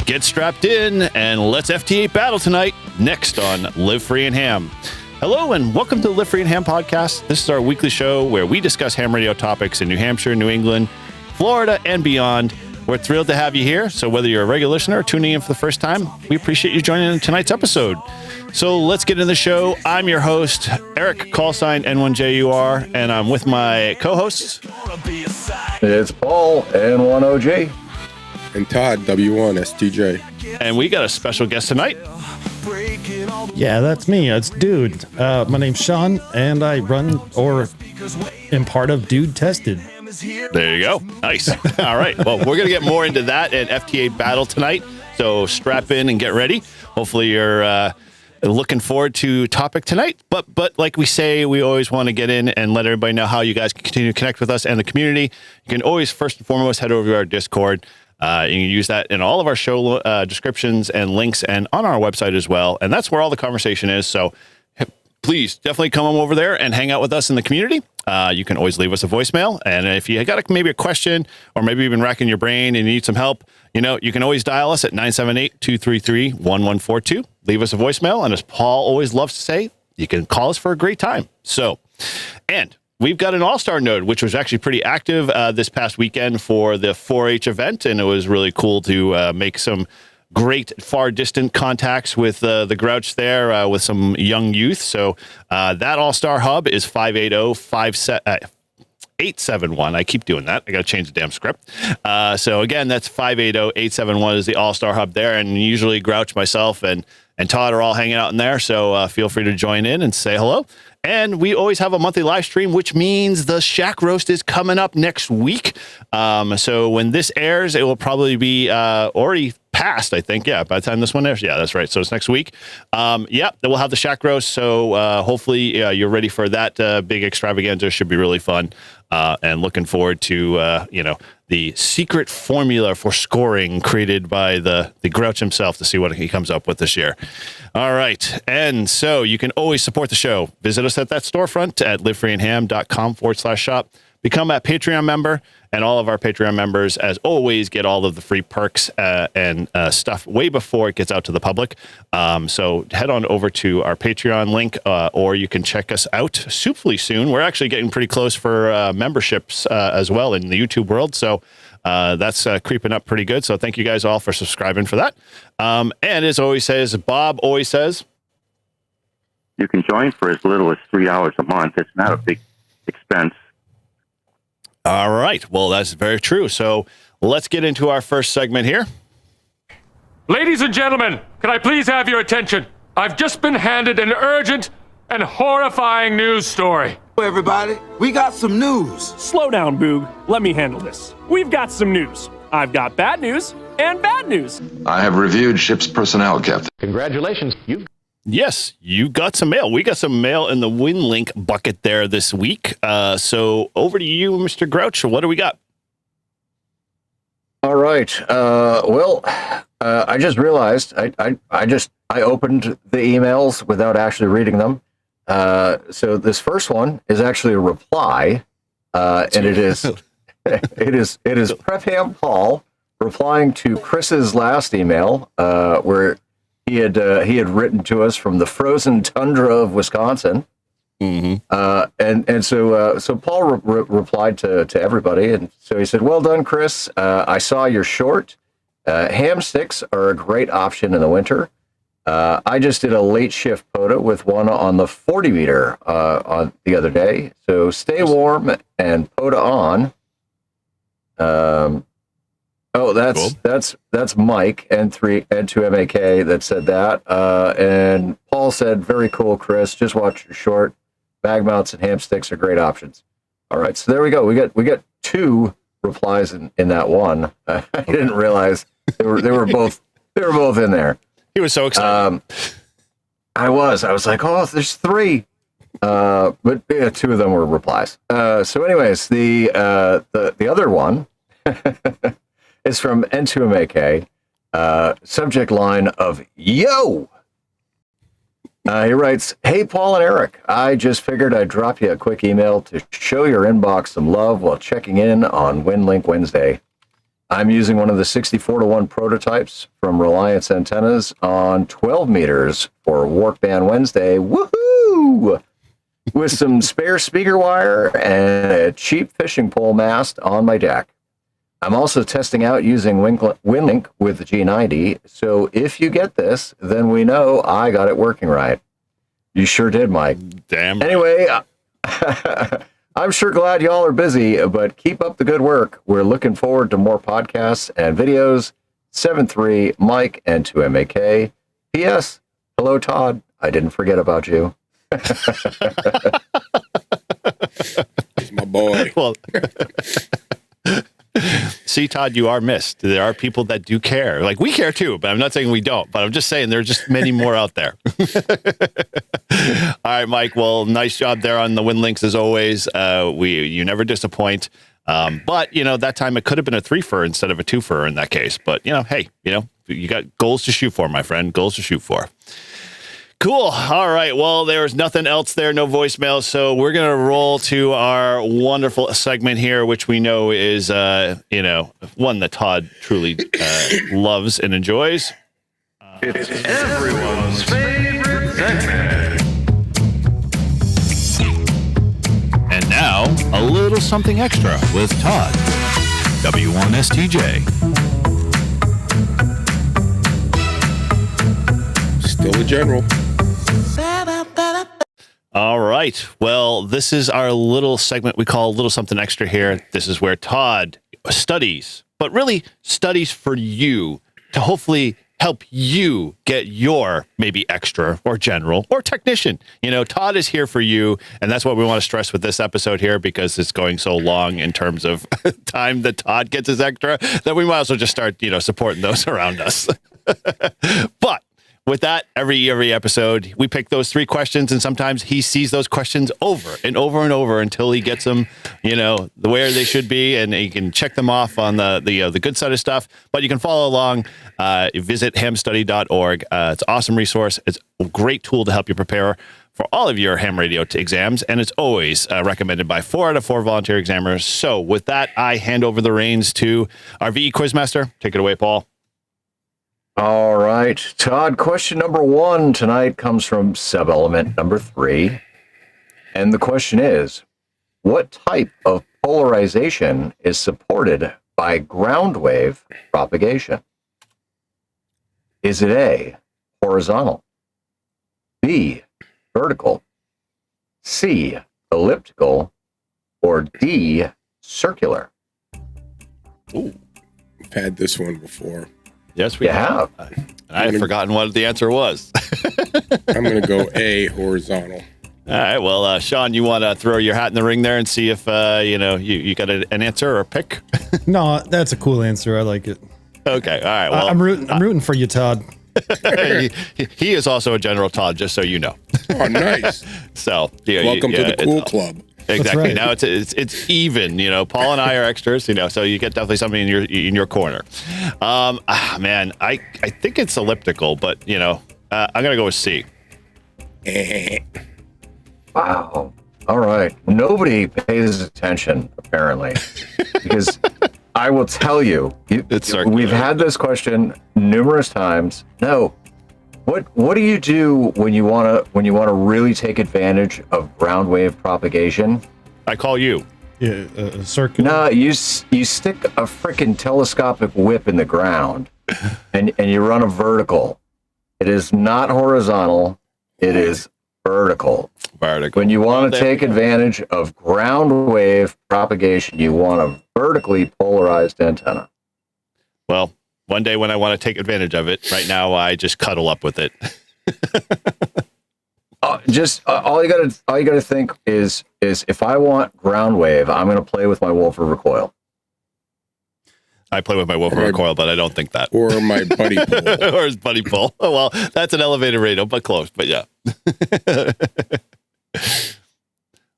Get strapped in and let's FT8 battle tonight, next on Live Free and Ham. Hello and welcome to the Live Free and Ham podcast. This is our weekly show where we discuss ham radio topics in New Hampshire, New England, Florida, and beyond. We're thrilled to have you here. So whether you're a regular listener or tuning in for the first time, we appreciate you joining in tonight's episode. So let's get into the show. I'm your host, Eric, callsign N1JUR, and I'm with my co-hosts. It's Paul, N1OG. And Todd, W1STJ. And we got a special guest tonight. Yeah, that's me. It's Dude. My name's Sean, and I run or am part of Dude Tested. There you go. Nice. All right. Well, we're going to get more into that at FT8 battle tonight. So strap in and get ready. Hopefully you're looking forward to topic tonight. But like we say, we always want to get in and let everybody know how you guys can continue to connect with us and the community. You can always, first and foremost, head over to our Discord. You can use that in all of our show descriptions and links and on our website as well. And that's where all the conversation is. So please definitely come over there and hang out with us in the community. You can always leave us a voicemail. And if you got maybe a question or maybe you've been racking your brain and you need some help, you can always dial us at 978-233-1142. Leave us a voicemail. And as Paul always loves to say, you can call us for a great time. So, and we've got an all-star node, which was actually pretty active this past weekend for the 4-H event. And it was really cool to make some great far distant contacts with the Grouch there with some young youth. So that all-star hub is 580-871. I keep doing that. I got to change the damn script. So again, that's 580-871 is the all-star hub there. And usually Grouch, myself, and Todd are all hanging out in there. So feel free to join in and say hello. And we always have a monthly live stream, which means the Shack Roast is coming up next week. So when this airs, it will probably be already passed, I think. Yeah, by the time this one airs. Yeah, that's right. So it's next week. Yeah, we'll have the Shack Roast. So hopefully you're ready for that big extravaganza. It should be really fun. And looking forward to, the secret formula for scoring created by the Grouch himself to see what he comes up with this year. All right. And so you can always support the show. Visit us at that storefront at livefreeandham.com/shop. Become a Patreon member, and all of our Patreon members, as always, get all of the free perks and stuff way before it gets out to the public. So head on over to our Patreon link, or you can check us out soonly soon. We're actually getting pretty close for memberships as well in the YouTube world. So that's creeping up pretty good. So thank you guys all for subscribing for that. And as always says, Bob always says, you can join for as little as $3 a month. It's not a big expense. All right. Well, that's very true. So let's get into our first segment here. Ladies and gentlemen, can I please have your attention? I've just been handed an urgent and horrifying news story. Hey everybody, we got some news. Slow down, Boog. Let me handle this. We've got some news. I've got bad news and bad news. I have reviewed ship's personnel, Captain. Congratulations. Yes, you got some mail. We got some mail in the WinLink bucket there this week. So over to you, Mr. Grouch. What do we got? All right. I just realized I opened the emails without actually reading them. So this first one is actually a reply, and it is Prep Ham Paul replying to Chris's last email, where he had written to us from the frozen tundra of Wisconsin. Mm-hmm. And so Paul replied to everybody, and so he said, "Well done, Chris. I saw your short. Ham sticks are a great option in the winter. I just did a late shift POTA with one on the 40 meter on the other day. So stay warm and POTA on." That's Mike and 2MAK that said that. And Paul said, "Very cool, Chris. Just watch your short. Bag mounts and ham sticks are great options." All right, so there we go. We get two replies in that one. I didn't realize they were both in there. He was so excited. I was like, oh, there's three. But yeah, two of them were replies. So anyways, the other one is from N2MAK, subject line of "Yo." He writes, "Hey, Paul and Eric, I just figured I'd drop you a quick email to show your inbox some love while checking in on WinLink Wednesday. I'm using one of the 64-to-1 prototypes from Reliance Antennas on 12 meters for Warp Band Wednesday. Woohoo! With some spare speaker wire and a cheap fishing pole mast on my deck. I'm also testing out using WinLink with the G90, so if you get this, then we know I got it working right. You sure did, Mike. Damn. Anyway, I'm sure glad y'all are busy, but keep up the good work. We're looking forward to more podcasts and videos. 7-3, Mike, and 2MAK. P.S. Hello, Todd. I didn't forget about you. He's my boy. Well, see, Todd, you are missed. There are people that do care. Like, we care too, but I'm not saying we don't. But I'm just saying there are just many more out there. All right, Mike. Well, nice job there on the win links as always. You never disappoint. But that time it could have been a 3-fer instead of a 2-fer in that case. But hey, you got goals to shoot for, my friend. Goals to shoot for. Cool. All right. Well, there's nothing else there, no voicemails. So we're going to roll to our wonderful segment here, which we know is, one that Todd truly loves and enjoys. It's everyone's favorite segment. And now, a little something extra with Todd. W1STJ. Still a general. All right. Well, this is our little segment we call a little something extra here. This is where Todd studies, but really studies for you to hopefully help you get your maybe extra or general or technician. Todd is here for you. And that's what we want to stress with this episode here, because it's going so long in terms of time that Todd gets his extra that we might as well just start, supporting those around us. But with that, every episode, we pick those 3 questions, and sometimes he sees those questions over and over and over until he gets them, where they should be, and he can check them off on the good side of stuff. But you can follow along. Visit hamstudy.org. It's an awesome resource. It's a great tool to help you prepare for all of your ham radio exams, and it's always recommended by 4 out of 4 volunteer examiners. So with that, I hand over the reins to our VE Quizmaster. Take it away, Paul. All right, Todd, question number 1 tonight comes from sub-element number 3. And the question is, what type of polarization is supported by ground wave propagation? Is it A, horizontal, B, vertical, C, elliptical, or D, circular? Ooh. I've had this one before. Yes, we have. I had forgotten what the answer was. I'm going to go A, horizontal. All right. Well, Sean, you want to throw your hat in the ring there and see if, you got an answer or a pick? No, that's a cool answer. I like it. Okay. All right. Well, I'm rooting for you, Todd. he is also a General Todd, just so you know. Oh, nice. So, welcome to the cool club. Exactly. Right. Now it's even. Paul and I are extras. So you get definitely something in your corner. Man, I think it's elliptical, but I'm gonna go with C. Wow. All right. Nobody pays attention, apparently, because I will tell you, we've had this question numerous times. No. What do you do when you want to really take advantage of ground wave propagation? I call you. Yeah, a circle. No, you stick a freaking telescopic whip in the ground, and you run a vertical. It is not horizontal. It is vertical. Vertical. When you want to take advantage of ground wave propagation, you want a vertically polarized antenna. Well, one day when I want to take advantage of it, right now I just cuddle up with it. All you gotta think is if I want ground wave, I'm gonna play with my Wolfer recoil. I play with my Wolfer recoil, but I don't think that. Or my buddy pull. Or his buddy pull. Oh, well, that's an elevated radio, but close. But yeah.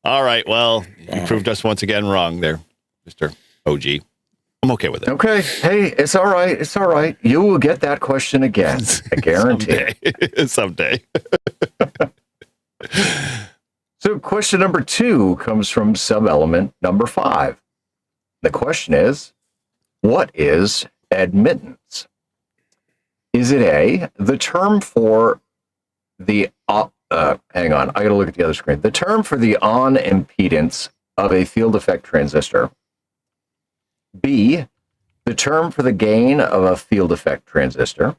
All right. Well, you proved us once again wrong there, Mr. OG. I'm okay with it. Okay. Hey, it's all right. It's all right. You will get that question again. I guarantee. Someday. So question number 2 comes from sub-element number 5. The question is, What is admittance? Is it A, the term for the, hang on, I gotta look at the other screen. The term for the on impedance of a field effect transistor. B, the term for the gain of a field effect transistor.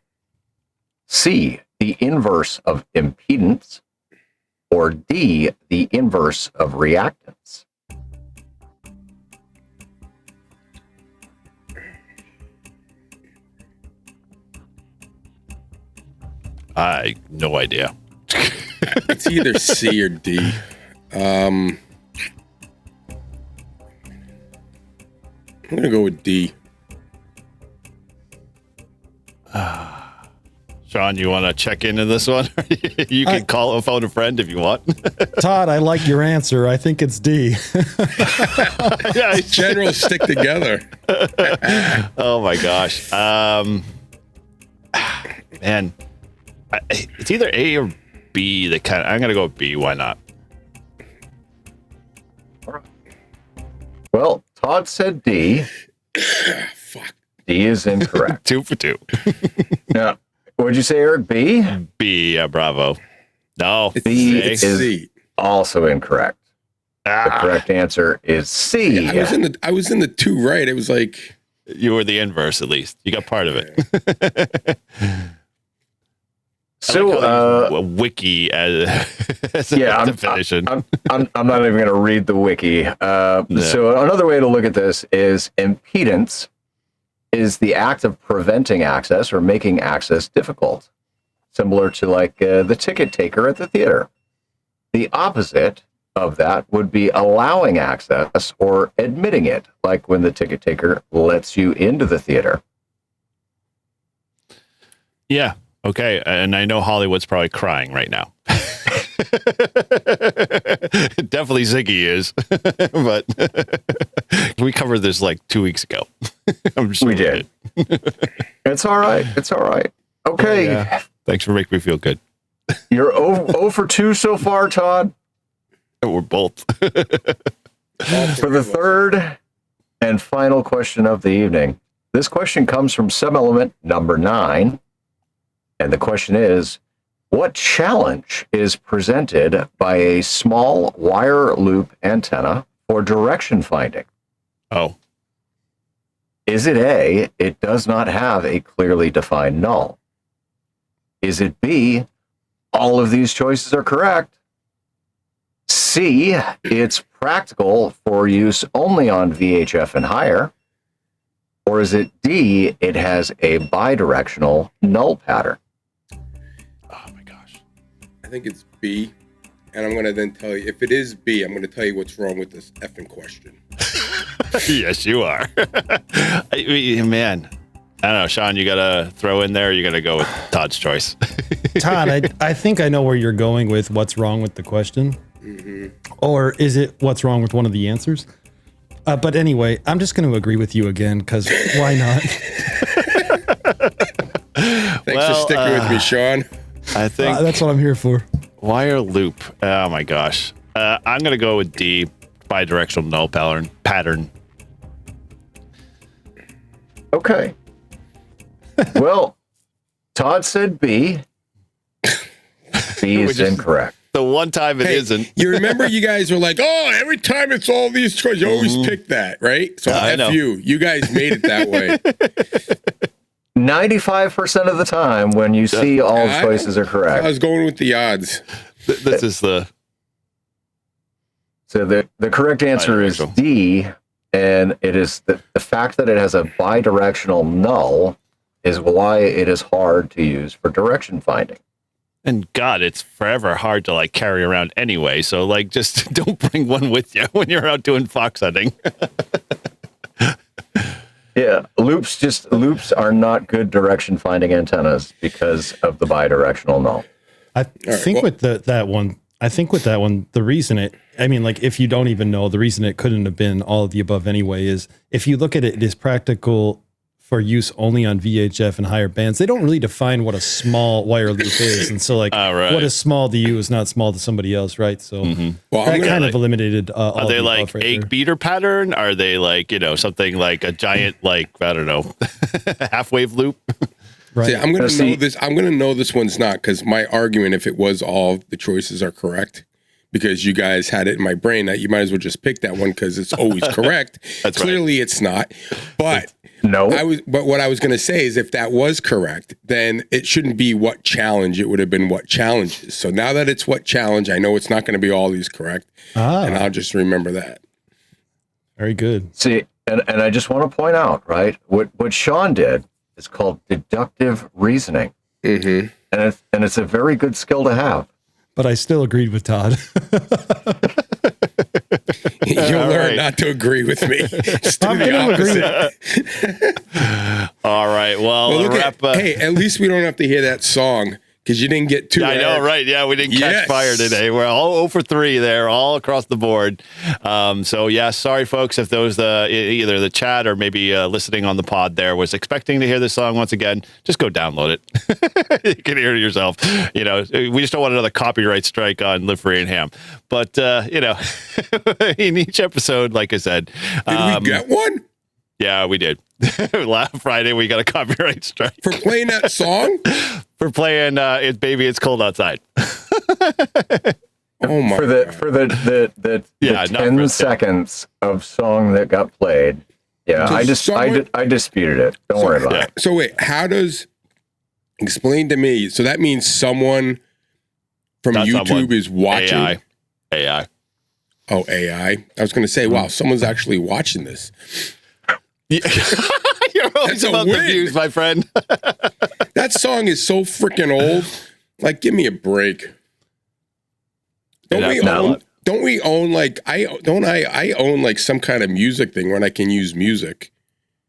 C, the inverse of impedance. Or D, the inverse of reactance. I no idea. It's either C or D. I'm gonna go with D. Sean, you want to check into this one? You can call a phone a friend if you want. Todd, I like your answer. I think it's D. Yeah, Generals stick together. oh my gosh. Man, it's either A or B. That kind of, I'm gonna go with B. Why not? Well, Todd said D. Fuck. D is incorrect. 2 for 2. Now, what'd you say, Eric? B? B. Yeah, bravo. No, B It's is C. also incorrect. The correct answer is C. I was in the 2 right. It was like You were the inverse, at least. You got part of it. So, a wiki as a definition. I'm not even going to read the wiki. So another way to look at this is impedance is the act of preventing access or making access difficult, similar to like the ticket taker at the theater. The opposite of that would be allowing access or admitting it, like when the ticket taker lets you into the theater. Yeah. Okay. And I know Hollywood's probably crying right now. Definitely Ziggy is. But we covered this like 2 weeks ago. I'm sure we did. It's all right. It's all right. Okay. Yeah. Thanks for making me feel good. You're 0 for 2 so far, Todd. We're both. For the third and final question of the evening, this question comes from sub-element number 9. And the question is, what challenge is presented by a small wire loop antenna for direction finding? Oh. Is it A, it does not have a clearly defined null? Is it B, all of these choices are correct? C, it's practical for use only on VHF and higher? Or is it D, it has a bidirectional null pattern? I think it's B, and I'm gonna then tell you if it is B. I'm gonna tell you what's wrong with this effing question. Yes, you are. Man, I don't know, Sean. You gotta throw in there. You gotta go with Todd's choice. Todd, I think I know where you're going with what's wrong with the question, or is it what's wrong with one of the answers? But anyway, I'm just going to agree with you again because why not? Thanks for sticking with me, Sean. I think that's what I'm here for. Wire loop. Oh my gosh. I'm gonna go with D. Bidirectional null pattern. Okay. Well, Todd said B. B is incorrect. The one time it isn't. You remember you guys were like, oh, every time it's all these choices, you always pick that, right? So F you. You guys made it that way. 95% of the time when you see all choices are correct. I was going with the odds. This is the... So the correct answer is D, and it is the fact that it has a bidirectional null is why it is hard to use for direction finding. And God, it's forever hard to like carry around anyway. So like, just don't bring one with you when you're out doing fox hunting. Yeah, loops are not good direction finding antennas because of the bidirectional null. I think with that one, the reason if you don't even know, the reason it couldn't have been all of the above anyway is if you look at it, it is practical for use only on VHF and higher bands. They don't really define what a small wire loop is, and so like what is small to you is not small to somebody else, right? So Well, that kind of eliminated. Are all they the like above right egg there. beater pattern? Are they like, something like a giant, like, I don't know, half wave loop? Right. See, I'm gonna know this. I'm gonna know this one's not, because my argument, if it was all the choices are correct, because you guys had it in my brain that you might as well just pick that one because it's always correct. That's Clearly, it's not. But No. But what I was gonna say is, if that was correct, then it shouldn't be what challenge. It would have been what challenges. So now that it's what challenge, I know it's not going to be all these correct, and I'll just remember that. Very good. See, and I just want to point out, right? What Sean did is called deductive reasoning, and it's a very good skill to have. But I still agreed with Todd. You'll learn not to agree with me. Just do the opposite. All right. Well, hey, at least we don't have to hear that song because you didn't get too. I know, right? Yeah, we didn't catch fire today. We're all 0 for 3 there, all across the board. So yeah, sorry folks if those either the chat or maybe listening on the pod there was expecting to hear this song once again. Just go download it. You can hear it yourself. We just don't want another copyright strike on Live Free and Ham. But in each episode, like I said, did we get one? Yeah, we did. Last Friday we got a copyright strike for playing that song. For playing "Baby It's Cold Outside." Oh my! For the 10 seconds of song that got played. Yeah, So I disputed it. Don't worry about it. So wait, explain to me? So that means someone from YouTube is watching AI. Oh, AI. I was going to say, wow, someone's actually watching this. You're always about the views, my friend. That song is so freaking old. Like, give me a break. Don't we own like I own like some kind of music thing when I can use music?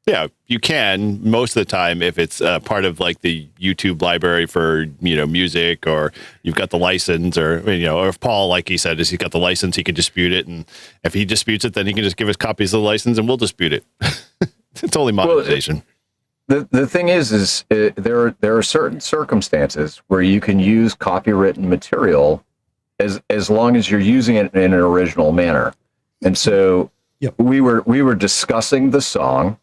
Yeah, you can most of the time if it's part of like the YouTube library for music, or you've got the license, or or if Paul, like he said, is he's got the license, he can dispute it, and if he disputes it, then he can just give us copies of the license, and we'll dispute it. It's only monetization. The thing is there are certain circumstances where you can use copywritten material as long as you're using it in an original manner, and so we were discussing the song.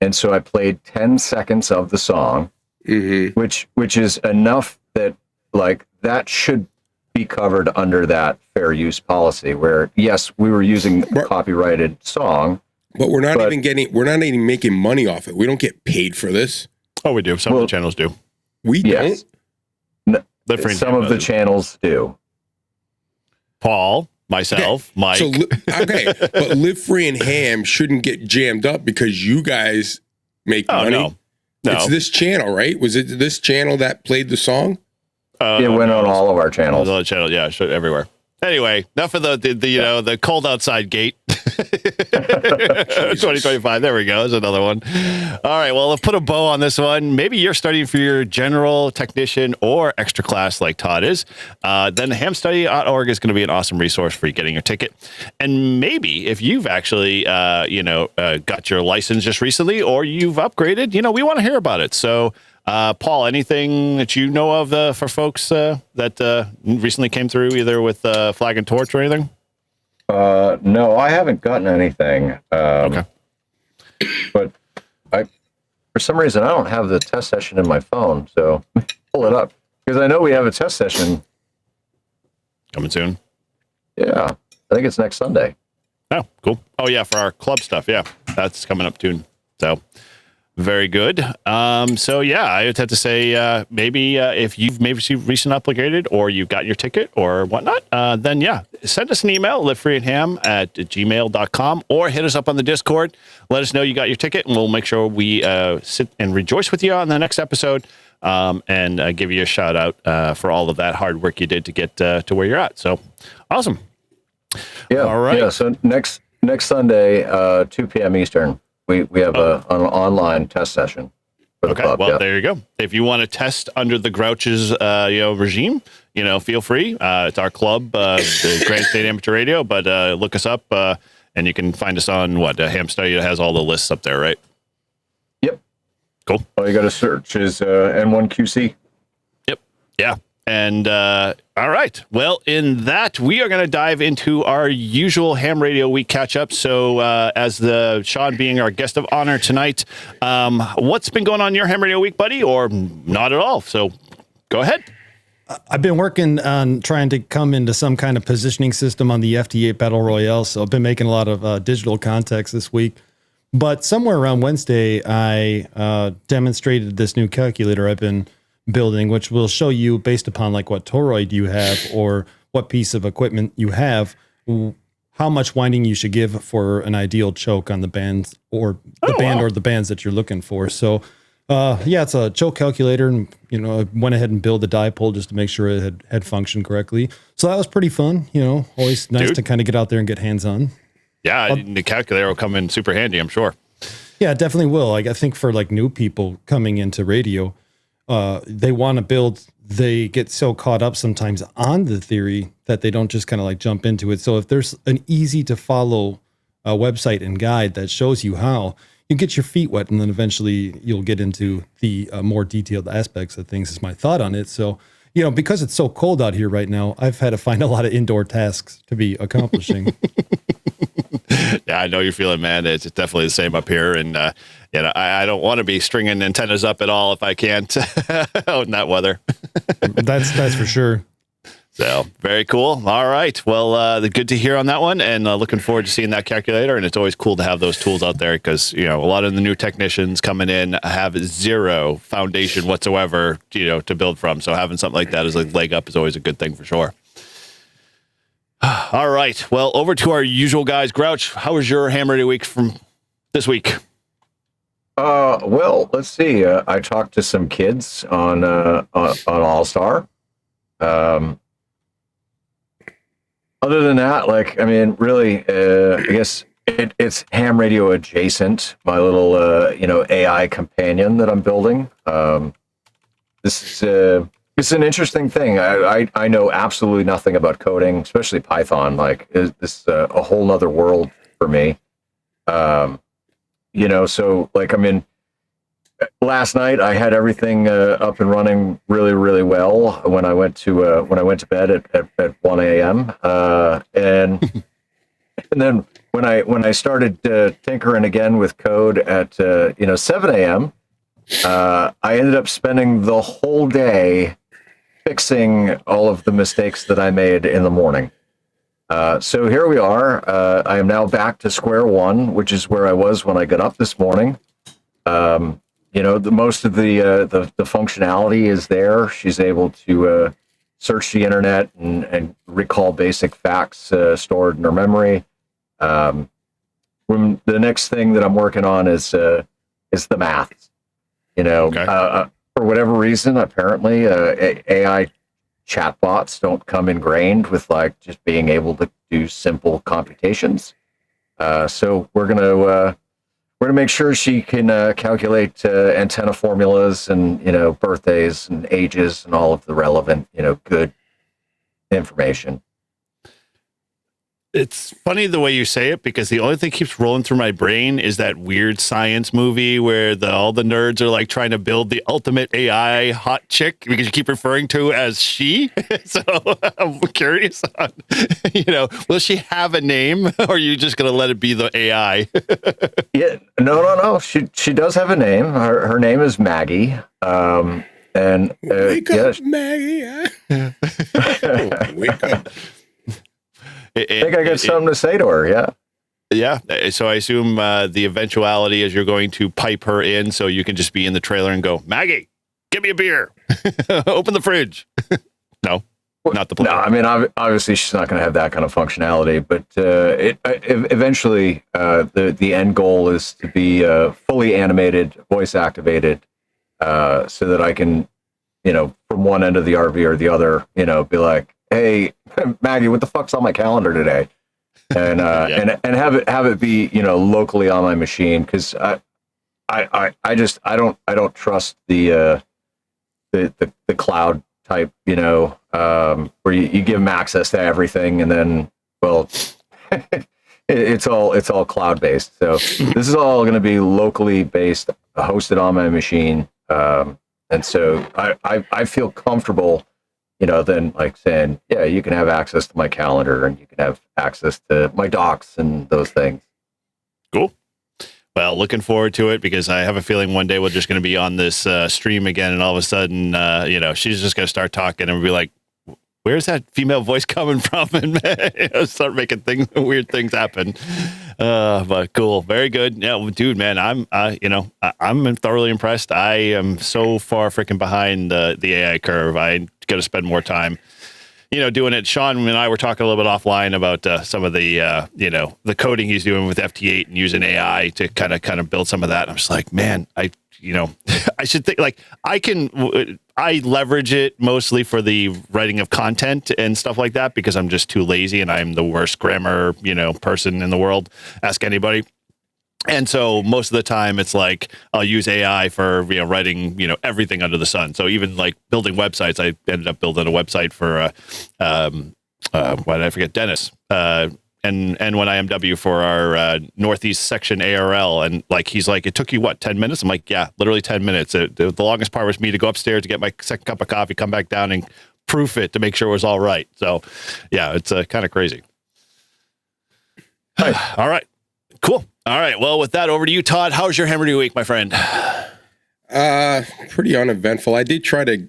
And so I played 10 seconds of the song, which is enough that like that should be covered under that fair use policy. Where yes, we were using a copyrighted song, but we're not even making money off it. We don't get paid for this. Oh, we do. Some of the channels do. We don't. Some of the channels do. Paul. Myself, Mike. So, okay, but Live Free and Ham shouldn't get jammed up because you guys make money. No. It's this channel, right? Was it this channel that played the song? It went on all of our channels. All the channels, yeah, everywhere. Anyway, enough of the cold outside gate. 2025. There we go. There's another one. All right. Well, let's put a bow on this one. Maybe you're studying for your general technician or extra class like Todd is. Then hamstudy.org is going to be an awesome resource for you getting your ticket. And maybe if you've actually, got your license just recently, or you've upgraded, we want to hear about it. So, Paul, anything that you know of for folks that recently came through, either with Flag and Torch or anything? No, I haven't gotten anything. Okay. But for some reason, I don't have the test session in my phone, so pull it up. Because I know we have a test session coming soon. Yeah, I think it's next Sunday. Oh, cool. Oh, yeah, for our club stuff. Yeah, that's coming up soon. So, very good. So, yeah, I would have to say maybe if you've recently upgraded or you've got your ticket or whatnot, then, yeah, send us an email, livefreeandham@gmail.com, or hit us up on the Discord. Let us know you got your ticket, and we'll make sure we sit and rejoice with you on the next episode and give you a shout out for all of that hard work you did to get to where you're at. So, awesome. Yeah. All right. Yeah. So next Sunday, 2 p.m. Eastern, we have an online test session for the club. Well, there you go. If you want to test under the Grouch's regime, feel free. It's our club, the Grand State Amateur Radio. But look us up, and you can find us on Ham Study. It has all the lists up there, right? Yep. Cool. All you got to search is N1QC. Yep. Yeah. And all right. Well, in that, we are going to dive into our usual Ham Radio Week catch up. So, as Sean being our guest of honor tonight, what's been going on in your Ham Radio Week, buddy, or not at all? So, go ahead. I've been working on trying to come into some kind of positioning system on the FT8 Battle Royale. So, I've been making a lot of digital contacts this week. But somewhere around Wednesday, I demonstrated this new calculator I've been building, which will show you based upon like what toroid you have or what piece of equipment you have, how much winding you should give for an ideal choke on the bands or the band or the bands that you're looking for. So, yeah, it's a choke calculator, and I went ahead and built the dipole just to make sure it had functioned correctly. So that was pretty fun. Always nice to kind of get out there and get hands on. Yeah, the calculator will come in super handy, I'm sure. Yeah, it definitely will. Like, I think for like new people coming into radio, they want to build, they get so caught up sometimes on the theory that they don't just kind of like jump into it. So if there's an easy to follow website and guide that shows you how, you get your feet wet, and then eventually you'll get into the more detailed aspects of things is my thought on it. So, because it's so cold out here right now, I've had to find a lot of indoor tasks to be accomplishing. Yeah, I know you're feeling, man. It's definitely the same up here. And, I don't want to be stringing antennas up at all if I can't out in that weather. That's for sure. So very cool. All right. Well, good to hear on that one, and looking forward to seeing that calculator. And it's always cool to have those tools out there because, a lot of the new technicians coming in have zero foundation whatsoever, to build from. So having something like that as a leg up is always a good thing for sure. All right. Well, over to our usual guys. Grouch, how was your Ham Radio Week from this week? Well, let's see. I talked to some kids on All Star. Other than that, really, I guess it's ham radio adjacent. My little, AI companion that I'm building. This is it's an interesting thing. I know absolutely nothing about coding, especially Python. This is a whole nother world for me. So last night I had everything up and running really, really well when I went to bed at 1 a.m. And then when I started tinkering again with code at 7 a.m., I ended up spending the whole day fixing all of the mistakes that I made in the morning. So here we are. I am now back to square one, which is where I was when I got up this morning. Most of the functionality is there. She's able to search the internet and recall basic facts stored in her memory. The next thing that I'm working on is the math. Okay. For whatever reason, apparently AI chatbots don't come ingrained with just being able to do simple computations. So we're gonna make sure she can calculate antenna formulas and birthdays and ages and all of the relevant good information. It's funny the way you say it, because the only thing keeps rolling through my brain is that weird science movie where all the nerds are trying to build the ultimate AI hot chick, because you keep referring to as she. So I'm curious on, will she have a name, or are you just going to let it be the AI? Yeah, no. She does have a name. Her name is Maggie. And wake up, Maggie. Wake up. I think I got something to say to her. Yeah. Yeah. So I assume the eventuality is you're going to pipe her in so you can just be in the trailer and go, Maggie, give me a beer. Open the fridge. No, not the plan. No, obviously she's not going to have that kind of functionality, but eventually the end goal is to be fully animated, voice activated, so that I can, from one end of the RV or the other, be like, hey, Maggie, what the fuck's on my calendar today? And and have it be locally on my machine, because I don't trust the cloud type where you give them access to everything, and then it's all cloud based. So this is all going to be locally based, hosted on my machine. And so I feel comfortable, then like saying, yeah, you can have access to my calendar and you can have access to my docs and those things. Cool. Well, looking forward to it because I have a feeling one day we're just going to be on this stream again, and all of a sudden, she's just going to start talking and we'll be like, where's that female voice coming from? And start making weird things happen. But cool. Very good. Yeah, dude, man, I'm thoroughly impressed. I am so far freaking behind the AI curve. I got to spend more time, doing it. Sean and I were talking a little bit offline about some of the, the coding he's doing with FT8 and using AI to kind of build some of that. And I'm just like, man, I should think like I leverage it mostly for the writing of content and stuff like that because I'm just too lazy and I'm the worst grammar, person in the world. Ask anybody. And so most of the time it's like I'll use AI for, writing, everything under the sun. So even like building websites, I ended up building a website for, why did I forget? Dennis. And when IMW for our Northeast section ARL, and like he's like, it took you what, 10 minutes? I'm like, yeah, literally 10 minutes. The longest part was me to go upstairs to get my second cup of coffee, come back down and proof it to make sure it was all right. So yeah, it's kind of crazy. All right, cool. All right, well, with that, over to you, Todd. How's your Hammer week, my friend? Pretty uneventful. I did try to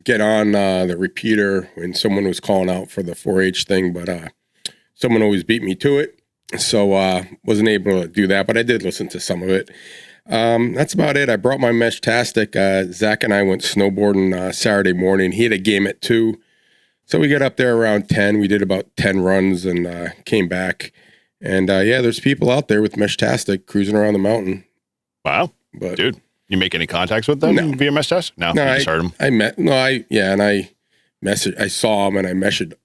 get on the repeater when someone was calling out for the 4-H thing, but someone always beat me to it, so wasn't able to do that, but I did listen to some of it. That's about it. I brought my Mesh-tastic. Zach and I went snowboarding Saturday morning. He had a game at 2, so we got up there around 10. We did about 10 runs and came back. And yeah, there's people out there with Mesh-tastic cruising around the mountain. Wow. But dude, you make any contacts with them via Mesh-tastic? No, you just heard them. I saw them and I messaged,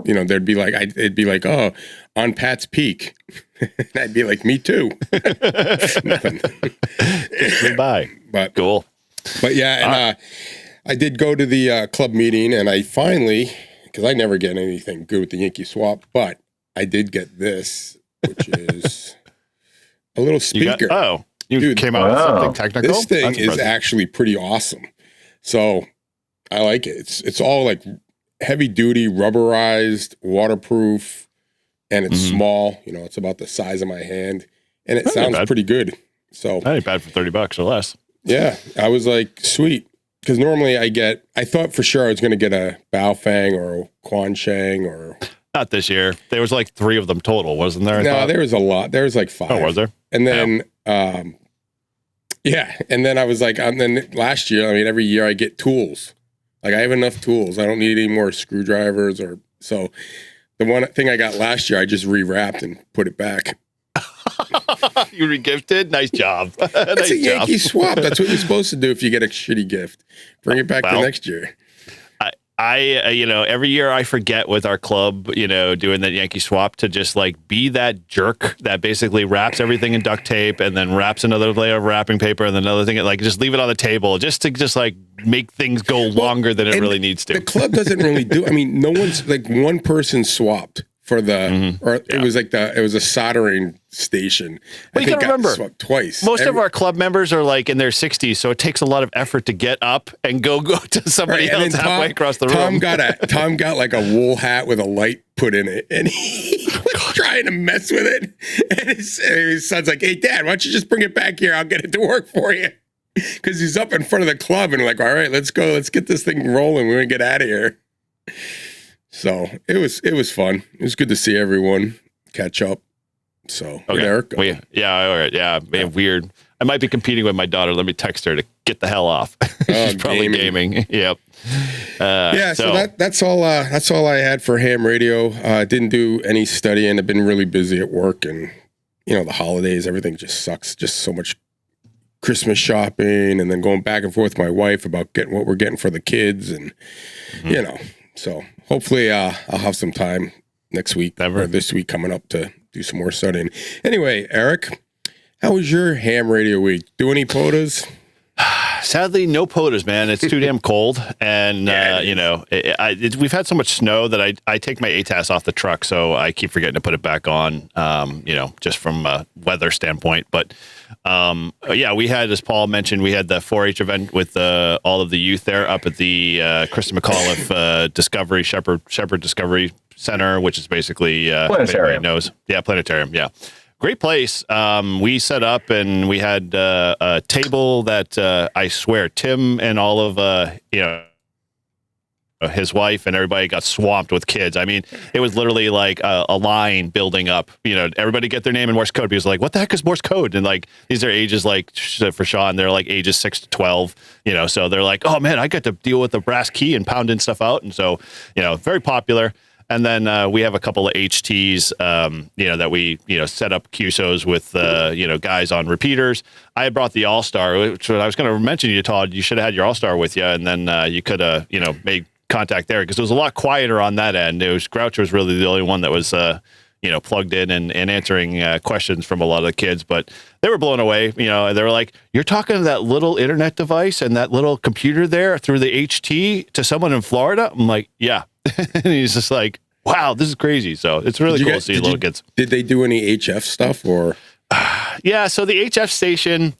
they'd be like, it'd be like, oh, on Pat's Peak. And I'd be like, me too. Nothing. Goodbye. But cool. But yeah, and I did go to the club meeting and I finally, because I never get anything good with the Yankee Swap, but I did get this, which is a little speaker. You came out with something technical? This thing is actually pretty awesome. So I like it. It's all like heavy duty, rubberized, waterproof, and it's small. It's about the size of my hand, and it sounds pretty good. So that ain't bad for $30 or less. Yeah, I was like, sweet. Because normally I thought for sure I was going to get a Baofeng or a Quansheng or... Not this year. There was like 3 of them total, wasn't there? No, there was a lot. There was like 5. Oh, was there? And then, yeah. And then I was like, and then last year, every year I get tools. Like I have enough tools. I don't need any more screwdrivers so the one thing I got last year, I just rewrapped and put it back. You regifted? Nice job. That's a Yankee Swap. That's what you're supposed to do if you get a shitty gift. Bring it back the next year. I every year I forget with our club, doing that Yankee Swap to just like be that jerk that basically wraps everything in duct tape and then wraps another layer of wrapping paper and then another thing, like just leave it on the table just to like make things go longer than it really needs to. The club doesn't really do. No one's like one person swapped for the, it was like it was a soldering station. But you gotta remember, swapped twice. Most of our club members are like in their 60s, so it takes a lot of effort to get up and go to somebody else halfway across the room. Tom got like a wool hat with a light put in it, and he was trying to mess with it. And his son's like, "Hey, Dad, why don't you just bring it back here? I'll get it to work for you." Because he's up in front of the club and like, all right, let's go, let's get this thing rolling. We're gonna get out of here. So it was fun. It was good to see everyone catch up. So Eric, all right. Yeah, man, weird. I might be competing with my daughter. Let me text her to get the hell off. She's probably gaming. Yep. So that's all I had for ham radio. Didn't do any studying. I've been really busy at work, and the holidays, everything just sucks. Just so much Christmas shopping, and then going back and forth with my wife about getting what we're getting for the kids, and So hopefully I'll have some time next week or this week coming up to do some more studying. Anyway, Eric, how was your ham radio week? Do any POTAs? Sadly, no POTUS, man. It's too damn cold, and we've had so much snow that I take my ATAS off the truck, so I keep forgetting to put it back on. Just from a weather standpoint. But we had, as Paul mentioned, we had the 4-H event with all of the youth there up at the Krista McAuliffe Discovery Shepherd Discovery Center, which is basically Planetarium. Planetarium. Yeah. Great place. We set up and we had a table that I swear Tim and all of his wife and everybody got swamped with kids. I mean, it was literally like a line building up. Everybody get their name in Morse code. Because like, what the heck is Morse code? And like, these are ages like for Sean, they're like ages 6 to 12. So they're like, oh man, I got to deal with the brass key and pounding stuff out. And so, very popular. And then we have a couple of HTs, that we, set up QSOs with, guys on repeaters. I had brought the All-Star, which I was going to mention to you, Todd. You should have had your All-Star with you, and then you could have, made contact there because it was a lot quieter on that end. Grouch was really the only one that was, plugged in and answering questions from a lot of the kids, but they were blown away. They were like, you're talking to that little internet device and that little computer there through the HT to someone in Florida? I'm like, yeah. And he's just like, wow, this is crazy. So it's really cool to see little kids. Did they do any HF stuff or? Yeah, so the HF station,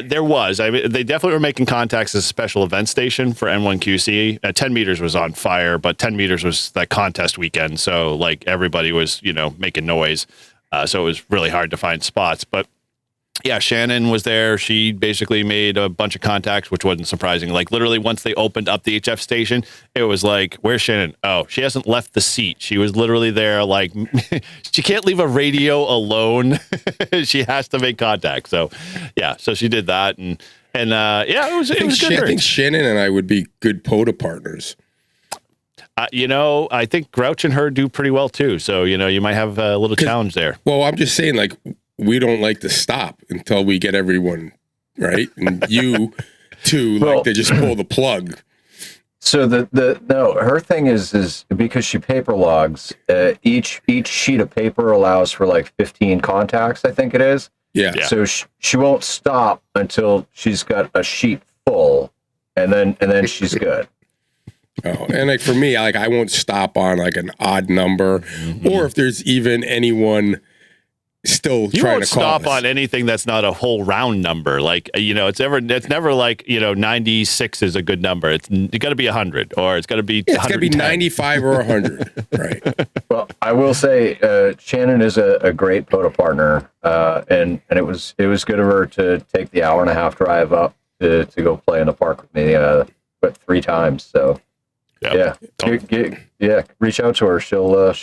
there was. I mean, they definitely were making contacts as a special event station for N1QC. 10 meters was on fire, but 10 meters was that contest weekend. So like everybody was, making noise. So it was really hard to find spots. But yeah, Shannon was there. She basically made a bunch of contacts, which wasn't surprising. Like literally once they opened up the HF station, it was like, where's Shannon? Oh, she hasn't left the seat. She was literally there. Like she can't leave a radio alone. She has to make contact. So yeah, so she did that. And it was good. I think Shannon and I would be good POTA partners. I think Grouch and her do pretty well too. So, you might have a little challenge there. Well, I'm just saying like, we don't like to stop until we get everyone right, and you two like to just pull the plug. So her thing is because she paper logs. Each sheet of paper allows for like 15 contacts, I think it is. Yeah. So she won't stop until she's got a sheet full, and then she's good. Oh, and like for me, I won't stop on like an odd number, or if there's even anyone still you trying won't to call stop us. on anything that's not a whole round number. Like it's never like 96 is a good number. It's got to be 100 or it's got to be it's got to be 95 or 100. Right. Well, I will say Shannon is a great POTA partner, and it was good of her to take the 1.5-hour drive up to go play in the park with me, but 3 times. So yeah, reach out to her. She'll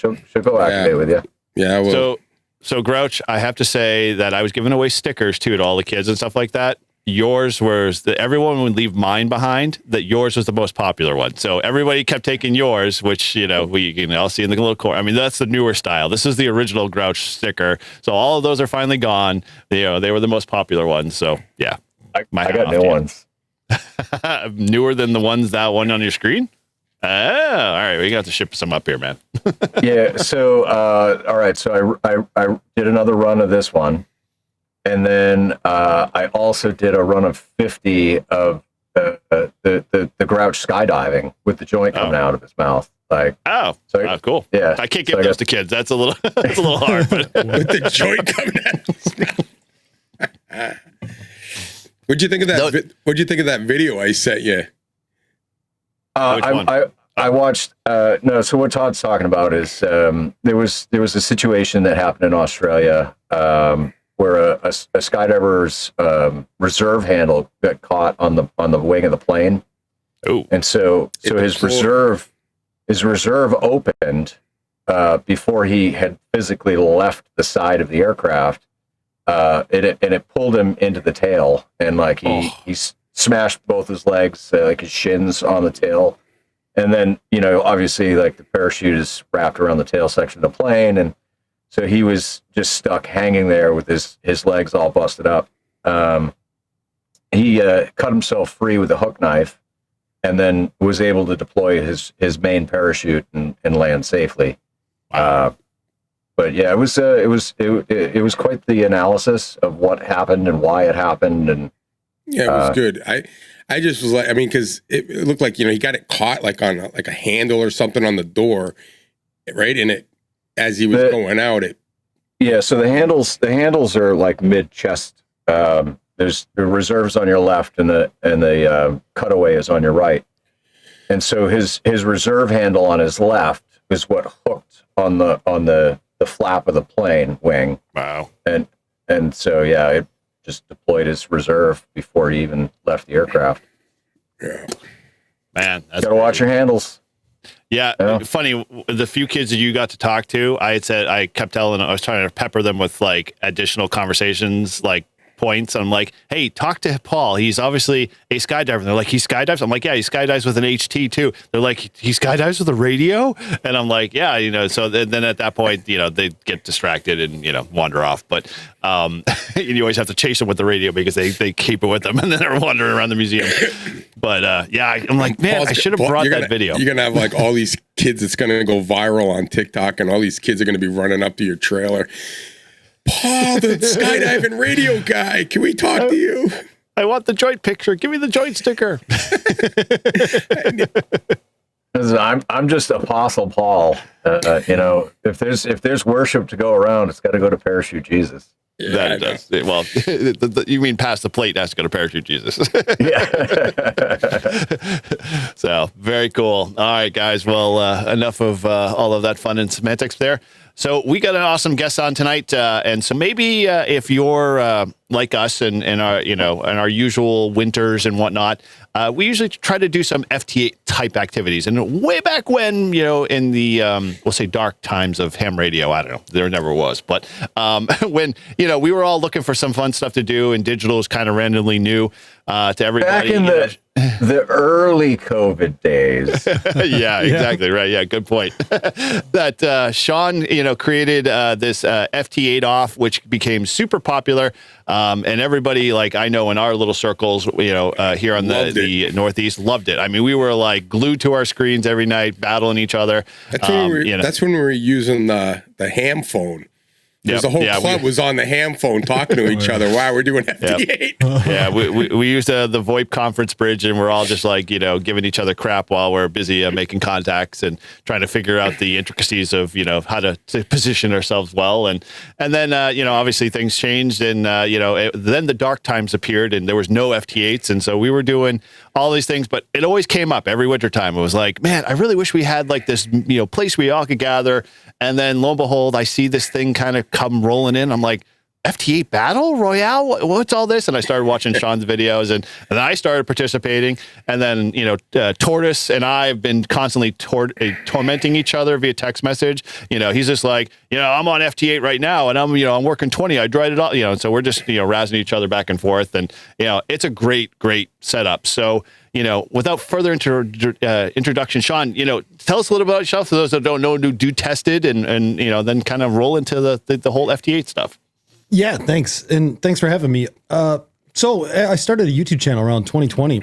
go activate with you. Yeah, well. So Grouch, I have to say that I was giving away stickers too to all the kids and stuff like that. Yours was everyone would leave mine behind. That yours was the most popular one. So everybody kept taking yours, which we can all see in the little corner. I mean, that's the newer style. This is the original Grouch sticker. So all of those are finally gone. They were the most popular ones. So yeah, I got new ones. Newer than the ones that one on your screen. Oh, all right. We got to ship some up here, man. Yeah. So, all right. So I did another run of this one, and then I also did a run of 50 of the Grouch skydiving with the joint coming out of his mouth. Like, cool. Yeah. I can't give those to kids. That's a little hard. But. With the joint coming out of his mouth. What'd you think of that? What'd you think of that video I sent you? I watched no. So what Todd's talking about is there was a situation that happened in Australia where a skydiver's reserve handle got caught on the wing of the plane. Oh, and so his reserve opened before he had physically left the side of the aircraft. It pulled him into the tail, and like he smashed both his legs, like his shins on the tail. And then, obviously like the parachute is wrapped around the tail section of the plane. And so he was just stuck hanging there with his legs all busted up. He cut himself free with a hook knife and then was able to deploy his main parachute and land safely. But yeah, it was quite the analysis of what happened and why it happened. And Yeah, it was good. I just was like, I mean, because it looked like, he got it caught like on a handle or something on the door, right? And it, as he was going out, so the handles are like mid chest. There's the reserves on your left, and the cutaway is on your right. And so his reserve handle on his left is what hooked on the flap of the plane wing. Wow. And so it just deployed his reserve before he even left the aircraft. Yeah. Man, that's gotta watch your handles. Yeah, funny. The few kids that you got to talk to, I kept telling them, I was trying to pepper them with like additional conversations, like points. I'm like, hey, talk to Paul. He's obviously a skydiver. And they're like, he skydives? I'm like, yeah, he skydives with an HT too. They're like, he skydives with a radio? And I'm like, yeah, so then at that point, they get distracted and, wander off. But you always have to chase them with the radio because they keep it with them and then they're wandering around the museum. But I'm like, man, I should have brought that video. You're going to have like all these kids that's going to go viral on TikTok, and all these kids are going to be running up to your trailer. Paul, the skydiving radio guy, can we talk to you? I want the joint picture. Give me the joint sticker. I'm just Apostle Paul. If there's worship to go around, it's got to go to Parachute Jesus. Yeah, that it does. Well, you mean past the plate has to go to Parachute Jesus. Yeah. So very cool. All right, guys. Well, enough of all of that fun and semantics there. So we got an awesome guest on tonight, and so maybe if you're like us and our in our usual winters and whatnot, we usually try to do some FT8 type activities. And way back when, in the we'll say dark times of ham radio, I don't know, there never was, but when we were all looking for some fun stuff to do, and digital was kind of randomly new to everybody. Back in the early COVID days. Yeah, exactly. Right. Yeah, good point. That Sean, created this FT8 off, which became super popular. And everybody, like I know in our little circles, here on the Northeast, loved it. I mean, we were like glued to our screens every night, battling each other. That's when we were using the ham phone. Because the whole club was on the ham phone talking to each other while we're doing FT8. Yeah, we used the VoIP conference bridge, and we're all just like, giving each other crap while we're busy making contacts and trying to figure out the intricacies of, how to position ourselves well. And then, obviously things changed, and, then the dark times appeared and there was no FT8s. And so we were doing all these things, but it always came up every winter time. It was like, man, I really wish we had like this, place we all could gather. And then lo and behold, I see this thing kind of come rolling in. I'm like, FT8 Battle Royale? What's all this? And I started watching Sean's videos, and then I started participating. And then, Tortoise and I have been constantly tormenting each other via text message. He's just like, I'm on FT8 right now, and I'm working 20. I tried it all, and so we're just, razzing each other back and forth. And, it's a great setup. So, without further introduction, Sean, tell us a little about yourself for those that don't know, do tested and then kind of roll into the whole FT8 stuff. Yeah, thanks. And thanks for having me. So I started a YouTube channel around 2020,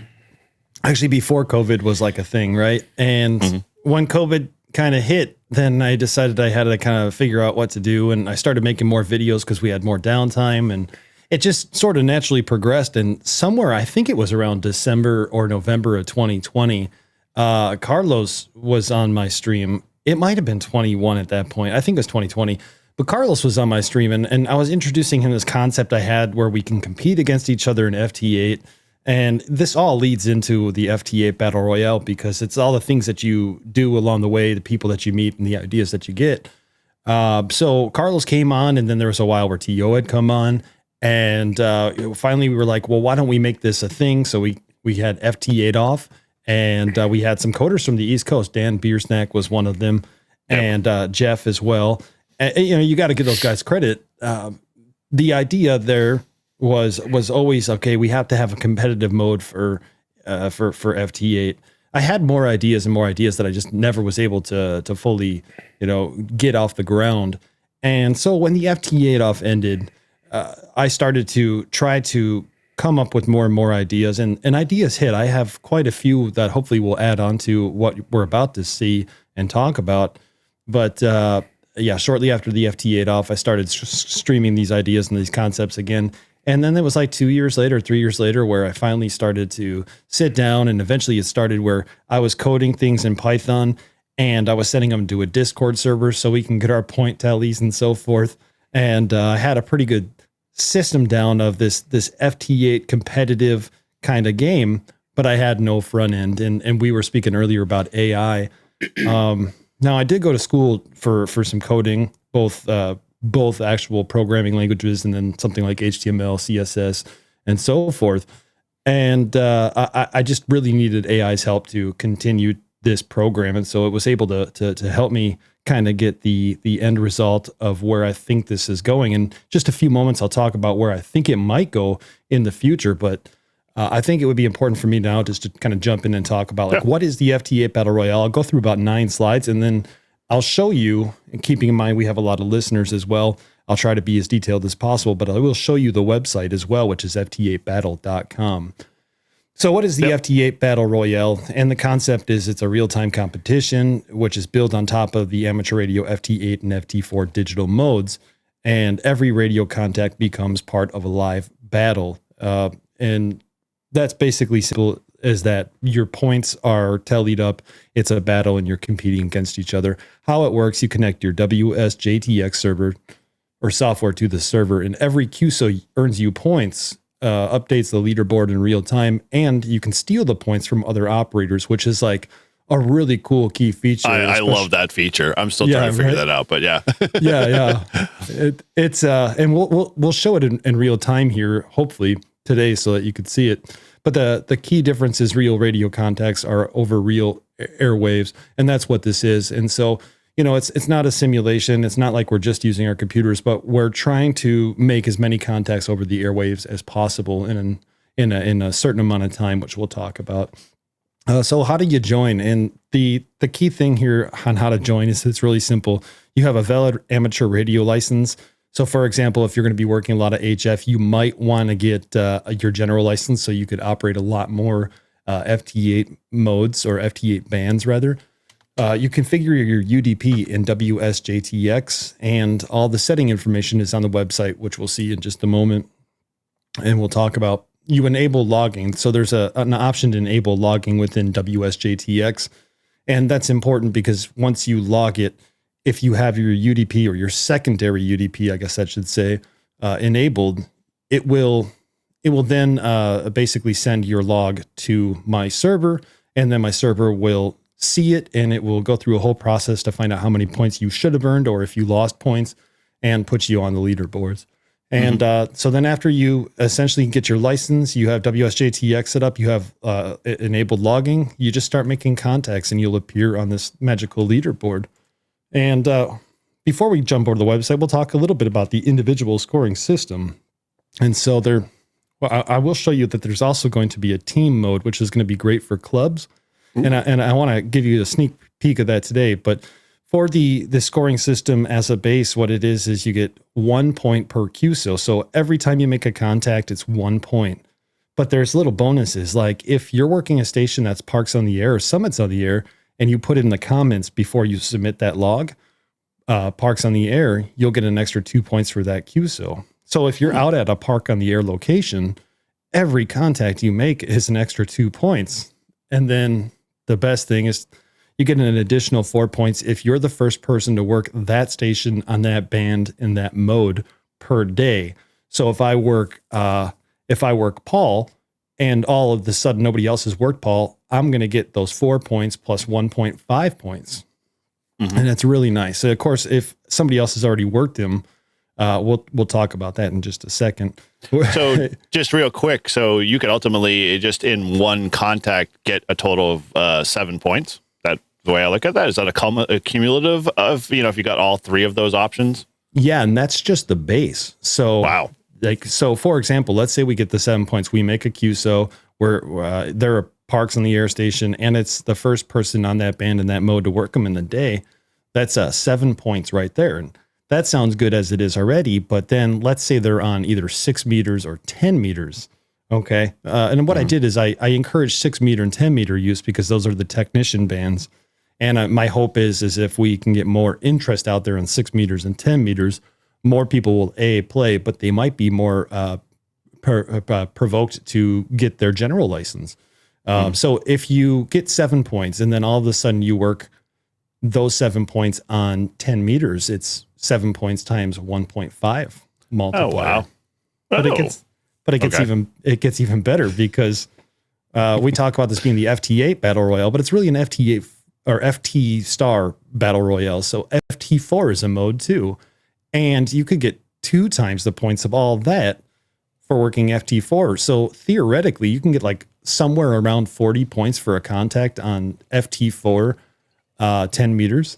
actually before COVID was like a thing, right? And when COVID kind of hit, then I decided I had to kind of figure out what to do. And I started making more videos because we had more downtime, and it just sort of naturally progressed. And somewhere, I think it was around December or November of 2020, Carlos was on my stream. It might have been 21 at that point. I think it was 2020. But Carlos was on my stream, and I was introducing him this concept I had where we can compete against each other in FT8. And this all leads into the FT8 Battle Royale, because it's all the things that you do along the way, the people that you meet, and the ideas that you get. So Carlos came on, and then there was a while where T.O. had come on. And finally we were like, well, why don't we make this a thing? So we had FT8 off, and we had some coders from the East Coast. Dan Beersnack was one of them, and Jeff as well. And, you got to give those guys credit. The idea there was always, okay, we have to have a competitive mode for FT8. I had more ideas that I just never was able to fully, get off the ground. And so when the FT8 off ended, I started to try to come up with more and more ideas, and ideas hit. I have quite a few that hopefully will add on to what we're about to see and talk about. But shortly after the FT8 off, I started streaming these ideas and these concepts again. And then it was like 2 years later, 3 years later, where I finally started to sit down, and eventually it started where I was coding things in Python and I was sending them to a Discord server so we can get our point tallies and so forth. And I had a pretty good system down of this FT8 competitive kind of game, but I had no front end. And we were speaking earlier about AI. Now I did go to school for some coding, both actual programming languages and then something like HTML, CSS, and so forth. And I just really needed AI's help to continue this program. And so it was able to help me kind of get the end result of where I think this is going. In just a few moments, I'll talk about where I think it might go in the future. But I think it would be important for me now just to kind of jump in and talk about like, what is the FT8 Battle Royale? I'll go through about 9 slides and then I'll show you, and keeping in mind we have a lot of listeners as well, I'll try to be as detailed as possible, but I will show you the website as well, which is ft8battle.com. So what is the FT8 Battle Royale? And the concept is it's a real-time competition, which is built on top of the amateur radio FT8 and FT4 digital modes. And every radio contact becomes part of a live battle. And that's basically simple as that your points are tallied up. It's a battle and you're competing against each other. How it works, you connect your WSJTX server or software to the server, and every QSO earns you points, updates the leaderboard in real time, and you can steal the points from other operators, which is like a really cool key feature. I love that feature. I'm still trying to figure that out, but yeah. yeah. It's and we'll show it in real time here, hopefully today, so that you could see it. But the key difference is real radio contacts are over real airwaves, and that's what this is. And so, you know, it's not a simulation. It's not like we're just using our computers, but we're trying to make as many contacts over the airwaves as possible in a certain amount of time, which we'll talk about. So how do you join? And the key thing here on how to join is it's really simple. You have a valid amateur radio license. So for example, if you're going to be working a lot of HF, you might want to get your general license so you could operate a lot more FT8 modes or FT8 bands rather. You configure your UDP in WSJTX, and all the setting information is on the website, which we'll see in just a moment. And we'll talk about, you enable logging. So there's an option to enable logging within WSJTX. And that's important because once you log it, if you have your UDP or your secondary UDP, I guess I should say, enabled, it will then basically send your log to my server, and then my server will see it, and it will go through a whole process to find out how many points you should have earned or if you lost points, and put you on the leaderboards. And so then after you essentially get your license, you have WSJTX set up, you have enabled logging, you just start making contacts and you'll appear on this magical leaderboard. And before we jump over to the website, we'll talk a little bit about the individual scoring system. And so I will show you that there's also going to be a team mode, which is going to be great for clubs. Ooh. And I want to give you a sneak peek of that today. But for the scoring system as a base, what it is you get 1 point per QSO. So every time you make a contact, it's 1 point. But there's little bonuses. Like if you're working a station that's Parks on the Air or Summits on the Air, and you put in the comments before you submit that log, Parks on the Air, you'll get an extra 2 points for that QSO. So if you're out at a Park on the Air location, every contact you make is an extra 2 points. And then the best thing is you get an additional 4 points if you're the first person to work that station on that band in that mode per day. So if I work Paul, and all of the sudden nobody else has worked Paul, I'm going to get those 4 points plus 1.5 points. Mm-hmm. And that's really nice. So of course, if somebody else has already worked him, we'll talk about that in just a second. So just real quick. So you could ultimately just in one contact get a total of 7 points. That's the way I look at that. Is that a cumulative of, if you got all 3 of those options? Yeah. And that's just the base. So wow. So for example, let's say we get the 7 points, we make a QSO where there are Parks on the Air station, and it's the first person on that band in that mode to work them in the day. That's 7 points right there. And that sounds good as it is already, but then let's say they're on either 6 meters or 10 meters. Okay. And what I did is I encouraged 6 meter and 10 meter use because those are the technician bands. And my hope is if we can get more interest out there in 6 meters and 10 meters, more people will play, but they might be more provoked to get their general license. So if you get 7 points and then all of a sudden you work those 7 points on 10 meters, it's 7 points times 1.5 multiplier. Oh, wow. But it gets even better because we talk about this being the FT8 battle royale, but it's really an FT8 or FT star battle royale. So FT4 is a mode too. And you could get 2 times the points of all that for working FT4. So theoretically, you can get like somewhere around 40 points for a contact on FT4, 10 meters.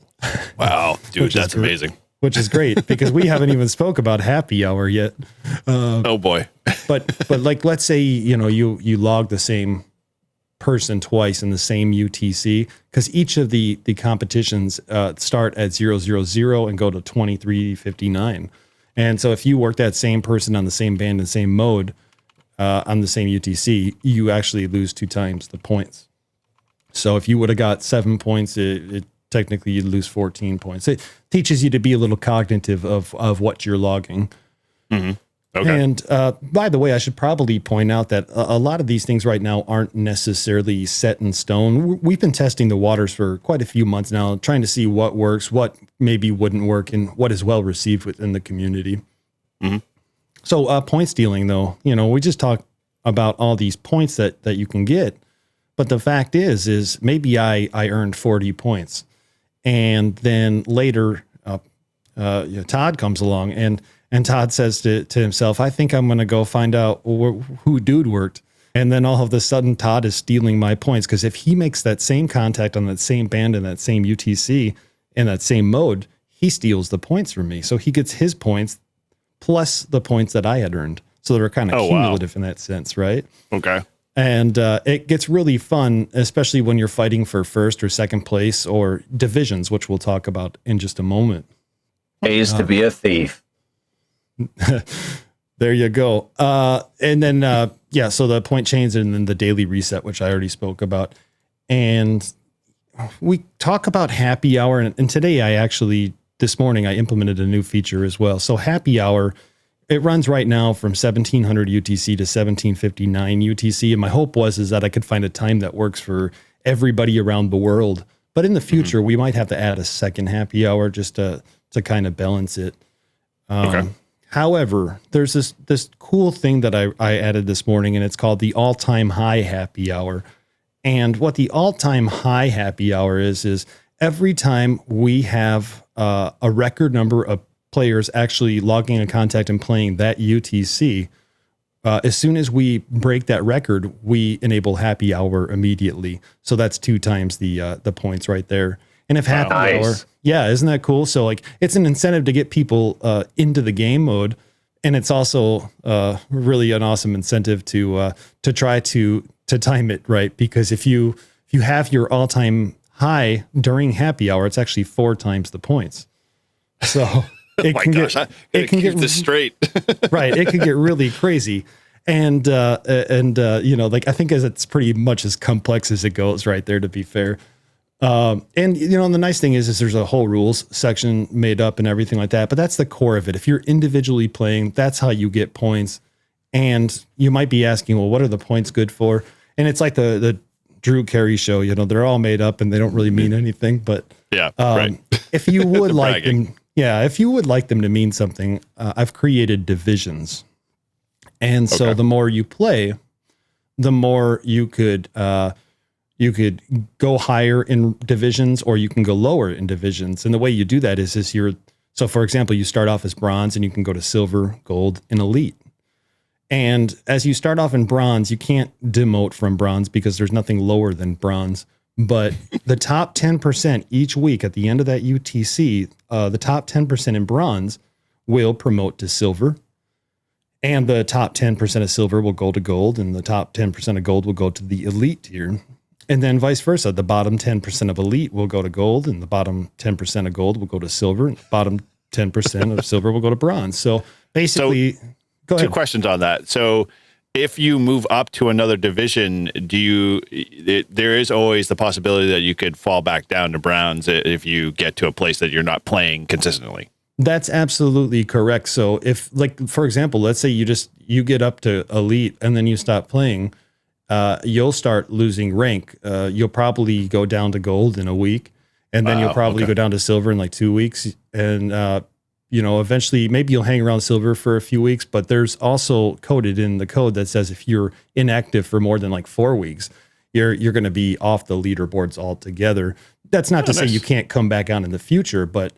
Wow, dude, that's amazing. Which is great because we haven't even spoke about happy hour yet. Oh boy. but like, let's say, you log the same person twice in the same UTC, because each of the competitions start at 000 and go to 2359. And so if you work that same person on the same band and same mode on the same UTC, you actually lose 2 times the points. So if you would have got 7 points, it technically you'd lose 14 points. It teaches you to be a little cognitive of what you're logging. Mm-hmm. Okay. And by the way, I should probably point out that a lot of these things right now aren't necessarily set in stone. We've been testing the waters for quite a few months now, trying to see what works, what maybe wouldn't work, and what is well received within the community. Mm-hmm. So point stealing, though, we just talk about all these points that you can get. But the fact is maybe I earned 40 points. And then later, Todd comes along and Todd says to himself, I think I'm going to go find out who dude worked. And then all of a sudden, Todd is stealing my points, because if he makes that same contact on that same band and that same UTC in that same mode, he steals the points from me. So he gets his points plus the points that I had earned. So they're kind of cumulative in that sense, right? Okay. And it gets really fun, especially when you're fighting for first or second place or divisions, which we'll talk about in just a moment. Pays to be a thief. There you go. And then, so the point chains and then the daily reset, which I already spoke about. And we talk about happy hour. And today this morning, I implemented a new feature as well. So happy hour, it runs right now from 1700 UTC to 1759 UTC. And my hope is that I could find a time that works for everybody around the world. But in the future, we might have to add a second happy hour just to kind of balance it. Okay. However, there's this cool thing that I added this morning, and it's called the all-time high happy hour. And what the all-time high happy hour is every time we have a record number of players actually logging a contact and playing that UTC, as soon as we break that record, we enable happy hour immediately. So that's 2 times the points right there. And if happy hour, isn't that cool? So like, it's an incentive to get people into the game mode, and it's also really an awesome incentive to try to time it right, because if you have your all-time high during happy hour, it's actually 4 times the points. So it can get this straight. Right. It can get really crazy. And I think it's pretty much as complex as it goes right there, to be fair. And the nice thing is there's a whole rules section made up and everything like that, but that's the core of it. If you're individually playing, that's how you get points. And you might be asking, well, what are the points good for? And it's like the Drew Carey show, they're all made up and they don't really mean anything, but right. If you would like them, if you would like them to mean something, I've created divisions. And so the more you play, the more you could go higher in divisions, or you can go lower in divisions. And the way you do that is so for example, you start off as bronze and you can go to silver, gold, and elite. And as you start off in bronze, you can't demote from bronze because there's nothing lower than bronze. But the top 10% each week at the end of that UTC, the top 10% in bronze will promote to silver. And the top 10% of silver will go to gold, and the top 10% of gold will go to the elite tier. And then vice versa. The bottom 10% of elite will go to gold, and the bottom 10% of gold will go to silver, and the bottom 10% of silver will go to bronze. So basically, go ahead. 2 questions on that. So if you move up to another division, there is always the possibility that you could fall back down to bronze if you get to a place that you're not playing consistently. That's absolutely correct. So if, like, for example, let's say you get up to elite and then you stop playing, you'll start losing rank. You'll probably go down to gold in a week, and then you'll probably go down to silver in like 2 weeks. And, eventually maybe you'll hang around silver for a few weeks, but there's also coded in the code that says if you're inactive for more than like 4 weeks, you're going to be off the leaderboards altogether. That's not to say you can't come back on in the future, but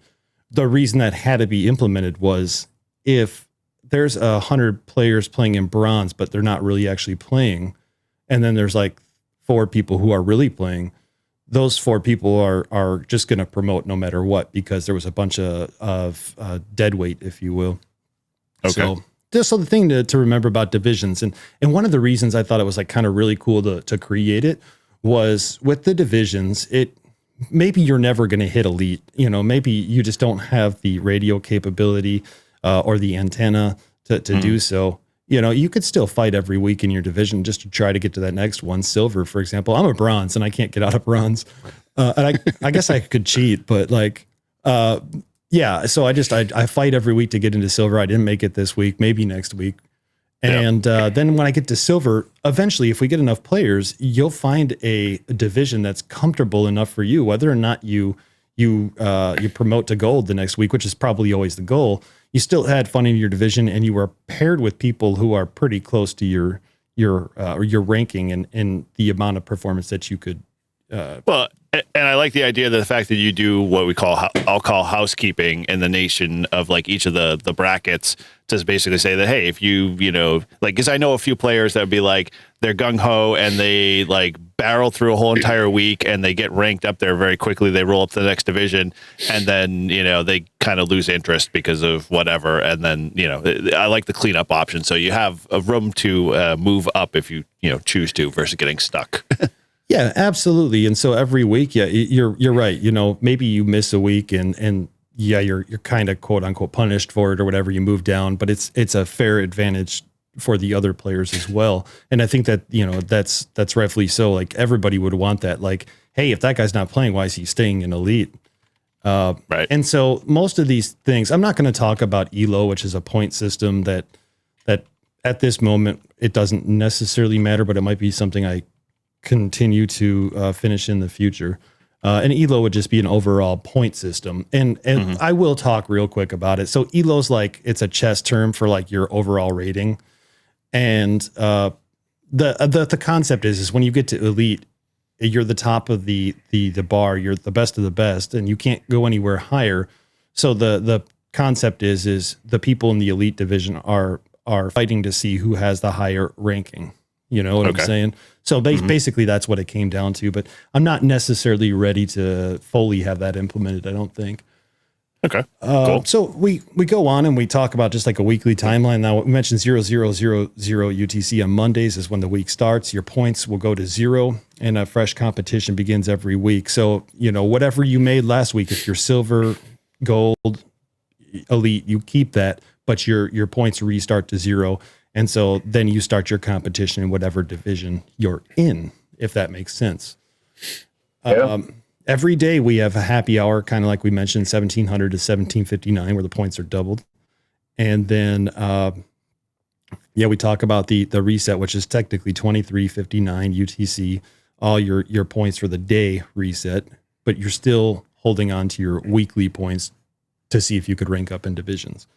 the reason that had to be implemented was if there's 100 players playing in bronze, but they're not really actually playing, and then there's like 4 people who are really playing, those 4 people are just going to promote no matter what, because there was a bunch of dead weight, if you will. Okay. So just the thing to remember about divisions. And one of the reasons I thought it was like kind of really cool to create it was with the divisions, maybe you're never going to hit elite, maybe you just don't have the radio capability or the antenna to do so. You could still fight every week in your division just to try to get to that next one. Silver, for example, I'm a bronze and I can't get out of bronze. And I guess I could cheat, but so I fight every week to get into silver. I didn't make it this week, maybe next week. And then when I get to silver, eventually, if we get enough players, you'll find a division that's comfortable enough for you, whether or not you promote to gold the next week, which is probably always the goal. You still had fun in your division, and you were paired with people who are pretty close to your ranking and the amount of performance that you could. And I like the idea that the fact that you do what I'll call housekeeping in the nation of like each of the brackets to basically say that, hey, if because I know a few players that would be like, they're gung ho and they like barrel through a whole entire week and they get ranked up there very quickly. They roll up to the next division and then, they kind of lose interest because of whatever. And then, I like the cleanup option. So you have a room to move up if you choose to versus getting stuck. Yeah, absolutely. And so every week, you're right. Maybe you miss a week and you're kind of quote unquote punished for it or whatever. You move down, but it's a fair advantage for the other players as well. And I think that, that's rightfully so. Like everybody would want that. Like, hey, if that guy's not playing, why is he staying in elite? Right. And so most of these things, I'm not going to talk about ELO, which is a point system that at this moment, it doesn't necessarily matter, but it might be something I continue to finish in the future. And ELO would just be an overall point system. And I will talk real quick about it. So ELO's like, it's a chess term for like your overall rating. And the concept is when you get to elite, you're the top of the bar, you're the best of the best, and you can't go anywhere higher. So the concept is the people in the elite division are fighting to see who has the higher ranking. You know what I'm saying? So basically that's what it came down to, but I'm not necessarily ready to fully have that implemented, I don't think. Okay. Cool. So we go on and we talk about just like a weekly timeline. Now we mentioned 0000 UTC on Mondays is when the week starts. Your points will go to 0 and a fresh competition begins every week. So, whatever you made last week, if you're silver, gold, elite, you keep that, but your points restart to 0. And so then you start your competition in whatever division you're in, if that makes sense. Yeah. Every day we have a happy hour, kind of like we mentioned, 1700 to 1759, where the points are doubled. And then, we talk about the reset, which is technically 2359 UTC, all your points for the day reset, but you're still holding on to your weekly points to see if you could rank up in divisions.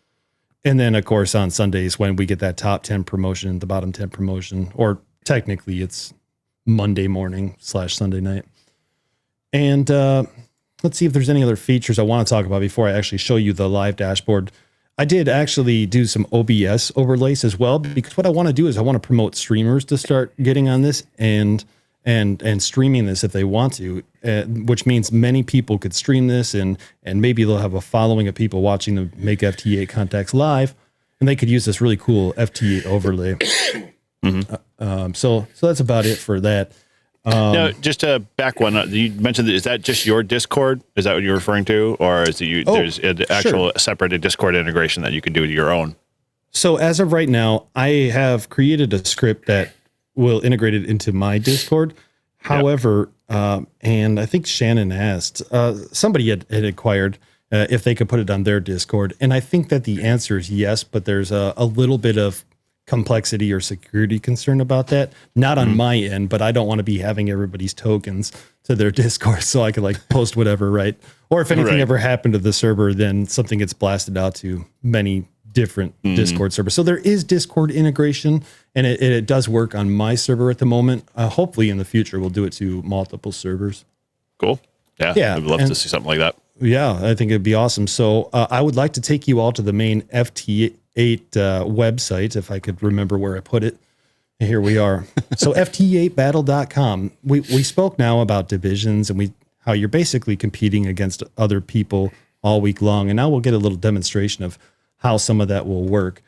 And then, of course, on Sundays, when we get that top 10 promotion, the bottom 10 promotion, or technically it's Monday morning / Sunday night. And let's see if there's any other features I want to talk about before I actually show you the live dashboard. I did actually do some OBS overlays as well, because what I want to do is I want to promote streamers to start getting on this and streaming this if they want to, which means many people could stream this and maybe they'll have a following of people watching the Make FT8 Contacts live, and they could use this really cool FT8 overlay. So that's about it for that. Now, just to back one up, you mentioned is that just your Discord? Is that what you're referring to, or is it there's an actual separate Discord integration that you can do with your own? So as of right now, I have created a script that will integrate it into my Discord. However, and I think Shannon asked, somebody had inquired, if they could put it on their Discord. And I think that the answer is yes, but there's a little bit of complexity or security concern about that. Not on my end, but I don't want to be having everybody's tokens to their Discord so I could like post whatever, right? Or if anything ever happened to the server, then something gets blasted out to many different Discord servers. So there is Discord integration, and it does work on my server at the moment. Hopefully in the future, we'll do it to multiple servers. Cool. Yeah. I'd love to see something like that. Yeah, I think it'd be awesome. So I would like to take you all to the main FT8 website, if I could remember where I put it. Here we are. So FT8battle.com. We spoke now about divisions and how you're basically competing against other people all week long. And now we'll get a little demonstration of how some of that will work.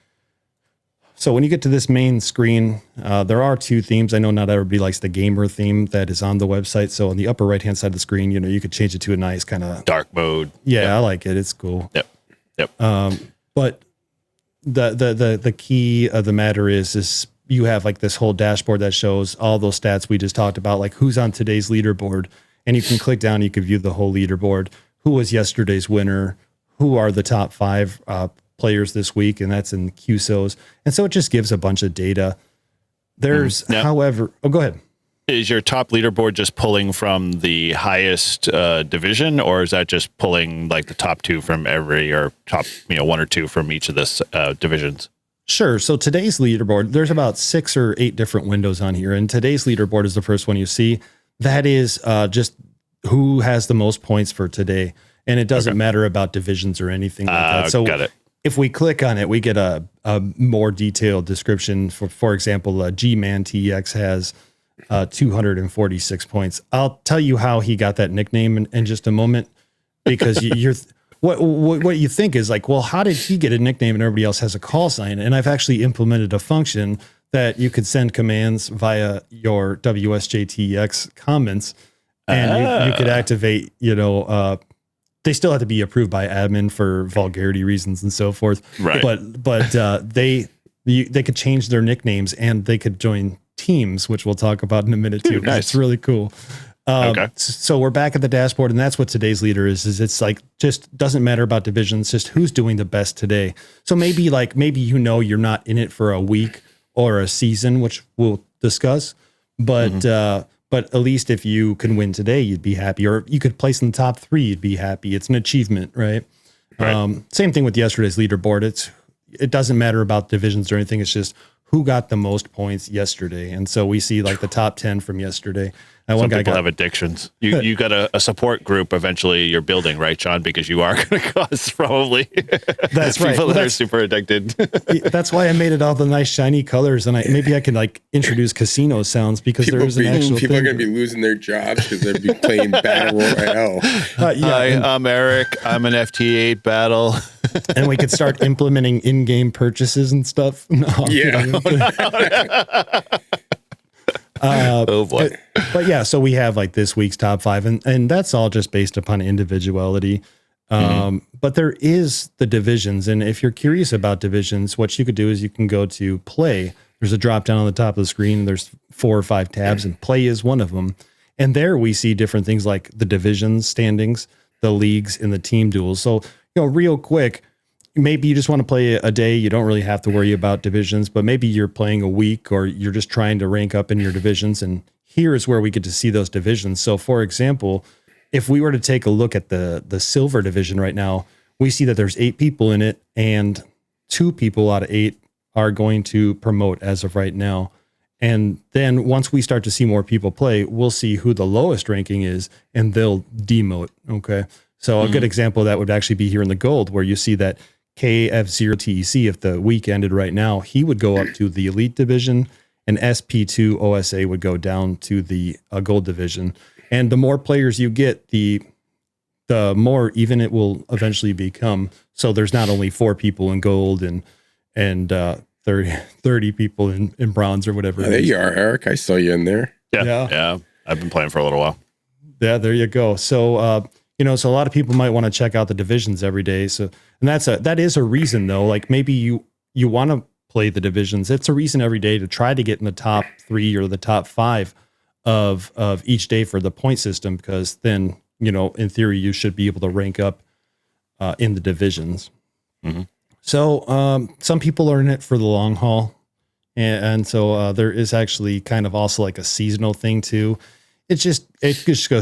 So when you get to this main screen, there are two themes. I know not everybody likes the gamer theme that is on the website. So on the upper right-hand side of the screen, you could change it to a nice kind of dark mode. Yeah, I like it. It's cool. Yep. But the key of the matter is you have like this whole dashboard that shows all those stats we just talked about, like who's on today's leaderboard, and you can click down, you can view the whole leaderboard, who was yesterday's winner, who are the top 5 players this week, and that's in QSOs. And so it just gives a bunch of data. There's, however, go ahead. Is your top leaderboard just pulling from the highest division, or is that just pulling like the top 2 from every, or top 1 or 2 from each of the divisions? Sure. So today's leaderboard, there's about 6 or 8 different windows on here, and today's leaderboard is the first one you see. That is just who has the most points for today, and it doesn't matter about divisions or anything like that. So got it. If we click on it, we get a more detailed description. For example, G-Man TX has 246 points. I'll tell you how he got that nickname in just a moment, because you're what you think is like, well, how did he get a nickname and everybody else has a call sign? And I've actually implemented a function that you could send commands via your WSJTX comments, and you could activate, they still have to be approved by admin for vulgarity reasons and so forth. Right. But they could change their nicknames, and they could join teams, which we'll talk about in a minute too. Nice. It's really cool. Okay. So we're back at the dashboard, and that's what today's leader is it's like, just doesn't matter about divisions, just who's doing the best today. So maybe you're not in it for a week or a season, which we'll discuss, but at least if you can win today, you'd be happy, or you could place in the top 3, you'd be happy. It's an achievement, right? Same thing with yesterday's leaderboard. It doesn't matter about divisions or anything. It's just who got the most points yesterday. And so we see like the top 10 from yesterday. Some people have addictions. You got a support group eventually you're building, right, Sean? Because you are going to cause probably that's right. People that are super addicted. That's why I made it all the nice shiny colors, and maybe I can like introduce casino sounds, because there is an actual people thing. are going to be losing their jobs because they'll be playing Battle Royale. Hi, I'm Eric. I'm an FT8 battle. And we could start implementing in-game purchases and stuff. No, oh boy. But yeah, so we have like this week's top 5, and that's all just based upon individuality. But there is the divisions, and if you're curious about divisions, what you could do is you can go to play. There's a drop down on the top of the screen. There's 4 or 5 tabs, and play is one of them. And there we see different things like the divisions standings, the leagues, and the team duels. So, real quick, maybe you just want to play a day. You don't really have to worry about divisions, but maybe you're playing a week, or you're just trying to rank up in your divisions. And here is where we get to see those divisions. So for example, if we were to take a look at the silver division right now, we see that there's 8 people in it, and 2 people out of 8 are going to promote as of right now. And then once we start to see more people play, we'll see who the lowest ranking is, and they'll demote. Okay. So a good example of that would actually be here in the gold, where you see that KF0TEC, if the week ended right now, he would go up to the elite division, and SP2 OSA would go down to the gold division. And the more players you get, the more even it will eventually become. So there's not only 4 people in gold and 30 people in bronze or whatever. There you are, Eric. I saw you in there. Yeah. I've been playing for a little while. Yeah, there you go. So, so a lot of people might want to check out the divisions every day. So, and that is a reason though. Like maybe you want to play the divisions. It's a reason every day to try to get in the top 3 or the top 5 of each day for the point system, because then, in theory, you should be able to rank up in the divisions. So some people are in it for the long haul. And so there is actually kind of also like a seasonal thing too. It just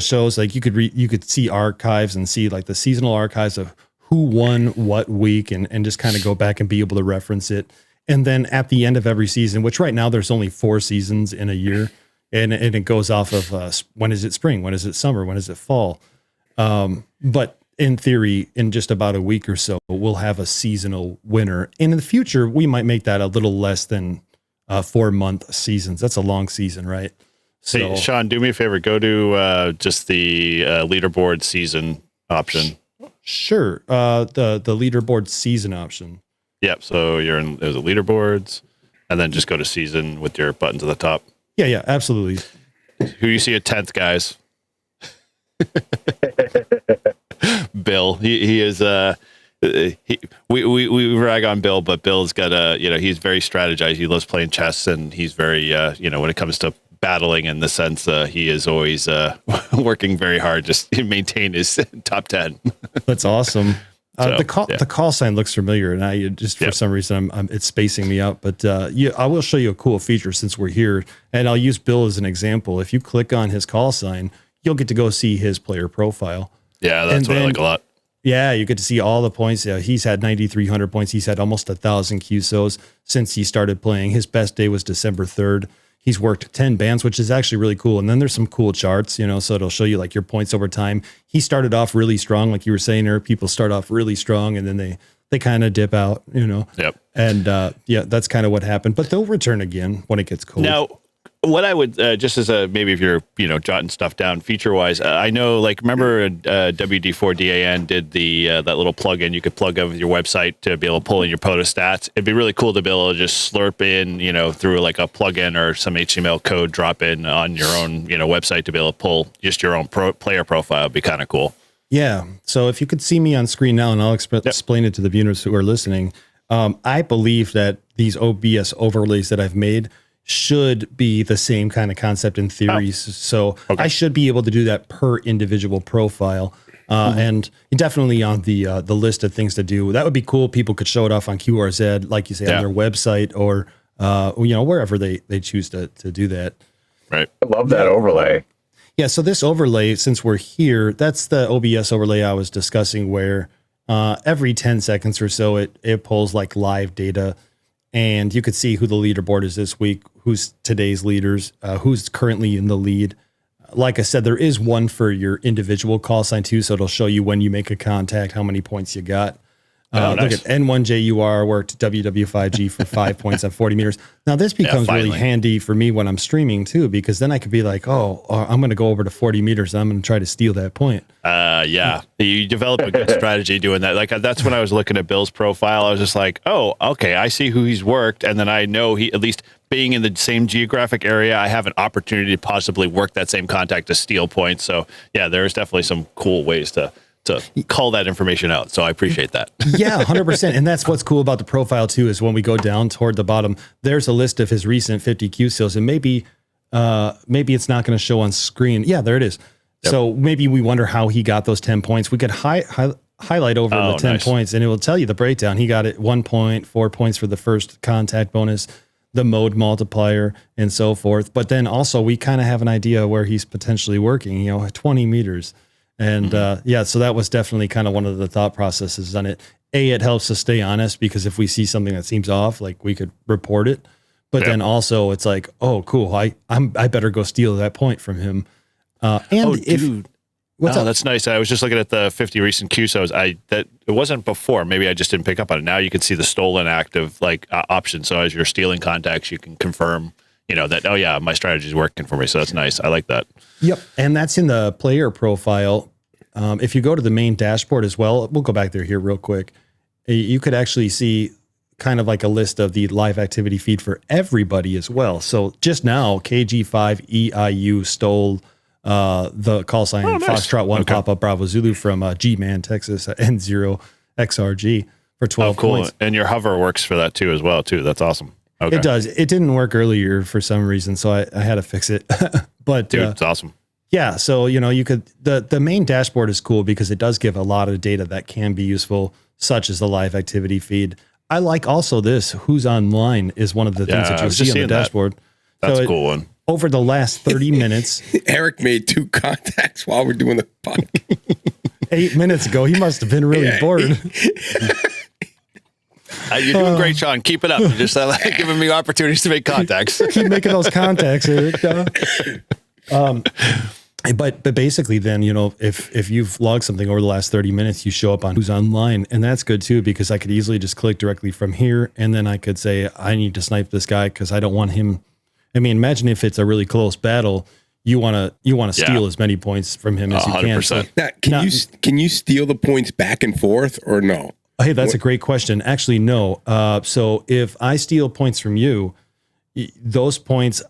shows like you could see archives and see like the seasonal archives of who won what week and just kind of go back and be able to reference it. And then at the end of every season, which right now there's only 4 seasons in a year, and it goes off of when is it spring, when is it summer, when is it fall. But in theory, in just about a week or so, we'll have a seasonal winner. And in the future, we might make that a little less than 4-month seasons. That's a long season, right? So, hey, Sean, do me a favor. Go to just the leaderboard season option. Sure. The leaderboard season option. Yep. So you're in the leaderboards, and then just go to season with your buttons at the top. Yeah, absolutely. Who you see at 10th, guys? Bill. He is. We rag on Bill, but Bill's got he's very strategized. He loves playing chess, and he's very when it comes to battling in the sense he is always working very hard just to maintain his top 10. That's awesome. The call sign looks familiar, and I just for some reason it's spacing me out. But I will show you a cool feature since we're here, and I'll use Bill as an example. If you click on his call sign, you'll get to go see his player profile. Yeah, that's what I like a lot. Yeah, you get to see all the points. He's had 9,300 points. He's had almost 1,000 QSOs since he started playing. His best day was December 3rd. He's worked 10 bands, which is actually really cool. And then there's some cool charts, so it'll show you like your points over time. He started off really strong, like you were saying there. People start off really strong, and then they kind of dip out, Yep. And that's kind of what happened. But they'll return again when it gets cold. Now, what I would just as maybe if you're jotting stuff down feature wise, I know like remember WD4DAN did that little plugin you could plug over your website to be able to pull in your POTA stats. It'd be really cool to be able to just slurp in through like a plugin or some HTML code drop in on your own website to be able to pull just your own player profile. It'd be kind of cool. Yeah. So if you could see me on screen now, and I'll explain it to the viewers who are listening. I believe that these OBS overlays that I've made should be the same kind of concept in theory. So I should be able to do that per individual profile. And definitely on the list of things to do. That would be cool. People could show it off on QRZ, like you say, on their website or, wherever they choose to do that. Right. I love that overlay. Yeah. So this overlay, since we're here, that's the OBS overlay I was discussing where every 10 seconds or so, it pulls like live data. And you could see who the leaderboard is this week, who's today's leaders, who's currently in the lead. Like I said, there is one for your individual call sign too, so it'll show you when you make a contact, how many points you got. Nice. Look at N1JUR worked WW5G for 5 points on 40 meters. Now this becomes really handy for me when I'm streaming too, because then I could be like, I'm going to go over to 40 meters. And I'm going to try to steal that point. Yeah, you develop a good strategy doing that. Like that's when I was looking at Bill's profile. I was just like, oh, okay, I see who he's worked, and then I know he at least being in the same geographic area, I have an opportunity to possibly work that same contact to steal points. So yeah, there's definitely some cool ways to call that information out. So I appreciate that. Yeah, 100%. And that's what's cool about the profile too, is when we go down toward the bottom, there's a list of his recent 50 QSOs, and maybe it's not going to show on screen. Yeah, there it is. Yep. So maybe we wonder how he got those 10 points. We could highlight over the 10 points, and it will tell you the breakdown. He got it 1 point, 4 points for the first contact bonus, the mode multiplier, and so forth. But then also we kind of have an idea where he's potentially working, 20 meters. And so that was definitely kind of one of the thought processes on it. It helps us stay honest, because if we see something that seems off, like we could report it. But then also it's like, oh, cool, I better go steal that point from him. That's nice. I was just looking at the 50 recent QSOs. It wasn't before. Maybe I just didn't pick up on it. Now you can see the stolen active option. So as you're stealing contacts, you can confirm, that my strategy is working for me. So that's nice. I like that. Yep, and that's in the player profile. If you go to the main dashboard as well, we'll go back there here real quick. You could actually see kind of like a list of the live activity feed for everybody as well. So just now, KG5EIU stole the call sign Foxtrot 1 Papa Bravo Zulu from G-Man, Texas, N0XRG for 12 points. And your hover works for that too as well, too. That's awesome. Okay. It does. It didn't work earlier for some reason, so I had to fix it. But dude, it's awesome. Yeah. So, you could, the main dashboard is cool because it does give a lot of data that can be useful, such as the live activity feed. I like also this, who's online is one of the things that you'll see on the dashboard. That's a cool one. Over the last 30 minutes. Eric made 2 contacts while we're doing the podcast. 8 minutes ago. He must have been really bored. You're doing great, Sean. Keep it up. You're just giving me opportunities to make contacts. Keep making those contacts, Eric. But basically then, if you've logged something over the last 30 minutes, you show up on who's online. And that's good too, because I could easily just click directly from here. And then I could say, I need to snipe this guy because I don't want him. I mean, imagine if it's a really close battle, you want to steal as many points from him as you can. 100%. So, can you steal the points back and forth or no? Hey, that's a great question. Actually, no. So if I steal points from you, those points,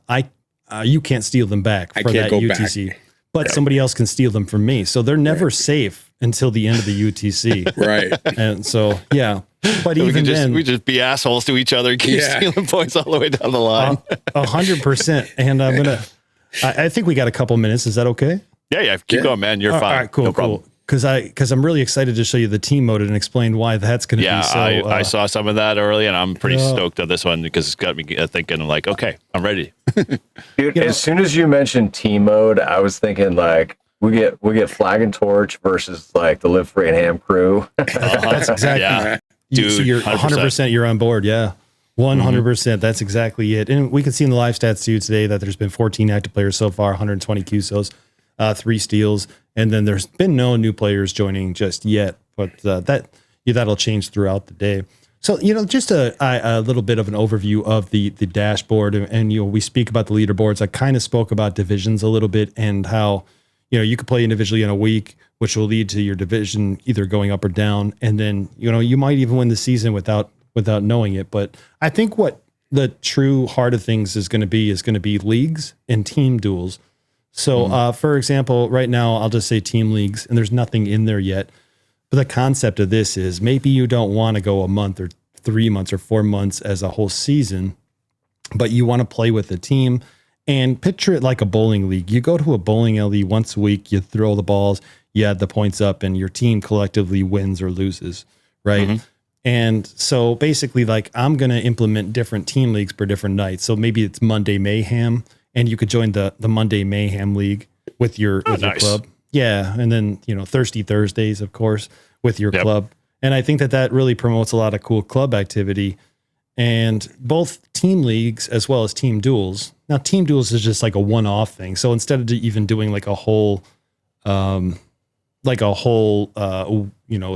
you can't steal them back for that UTC. Back. But somebody else can steal them from me. So they're never safe until the end of the UTC. Right. And so, yeah. But so even then, we just be assholes to each other and keep stealing points all the way down the line. 100%. And I think we got a couple minutes. Is that okay? Yeah. Keep going, man. You're fine. All right, cool, no problem. Because I'm really excited to show you the team mode and explain why that's going to be so. I saw some of that early, and I'm pretty stoked on this one because it's got me thinking, like, okay, I'm ready. Dude, as soon as you mentioned team mode, I was thinking like we get Flag and Torch versus like the Live Free and Ham crew. That's exactly. Yeah. Dude, so you're 100%. You're on board. Yeah. 100%. That's exactly it. And we can see in the live stats too today that there's been 14 active players so far, 120 QSOs, 3 steals. And then there's been no new players joining just yet, but that'll change throughout the day. So, just a little bit of an overview of the dashboard, and we speak about the leaderboards. I kind of spoke about divisions a little bit and how, you could play individually in a week, which will lead to your division either going up or down. And then, you might even win the season without knowing it. But I think what the true heart of things is going to be leagues and team duels. So, for example, right now, I'll just say team leagues, and there's nothing in there yet. But the concept of this is maybe you don't want to go a month or 3 months or 4 months as a whole season, but you want to play with a team and picture it like a bowling league. You go to a bowling alley once a week, you throw the balls, you add the points up, and your team collectively wins or loses, right? Mm-hmm. And so basically, like, I'm going to implement different team leagues for different nights. So maybe it's Monday Mayhem, and you could join the Monday Mayhem League with your club. Yeah. And then, Thirsty Thursdays, of course, with your club. And I think that really promotes a lot of cool club activity. And both team leagues as well as team duels. Now, team duels is just like a one-off thing. So instead of even doing like a whole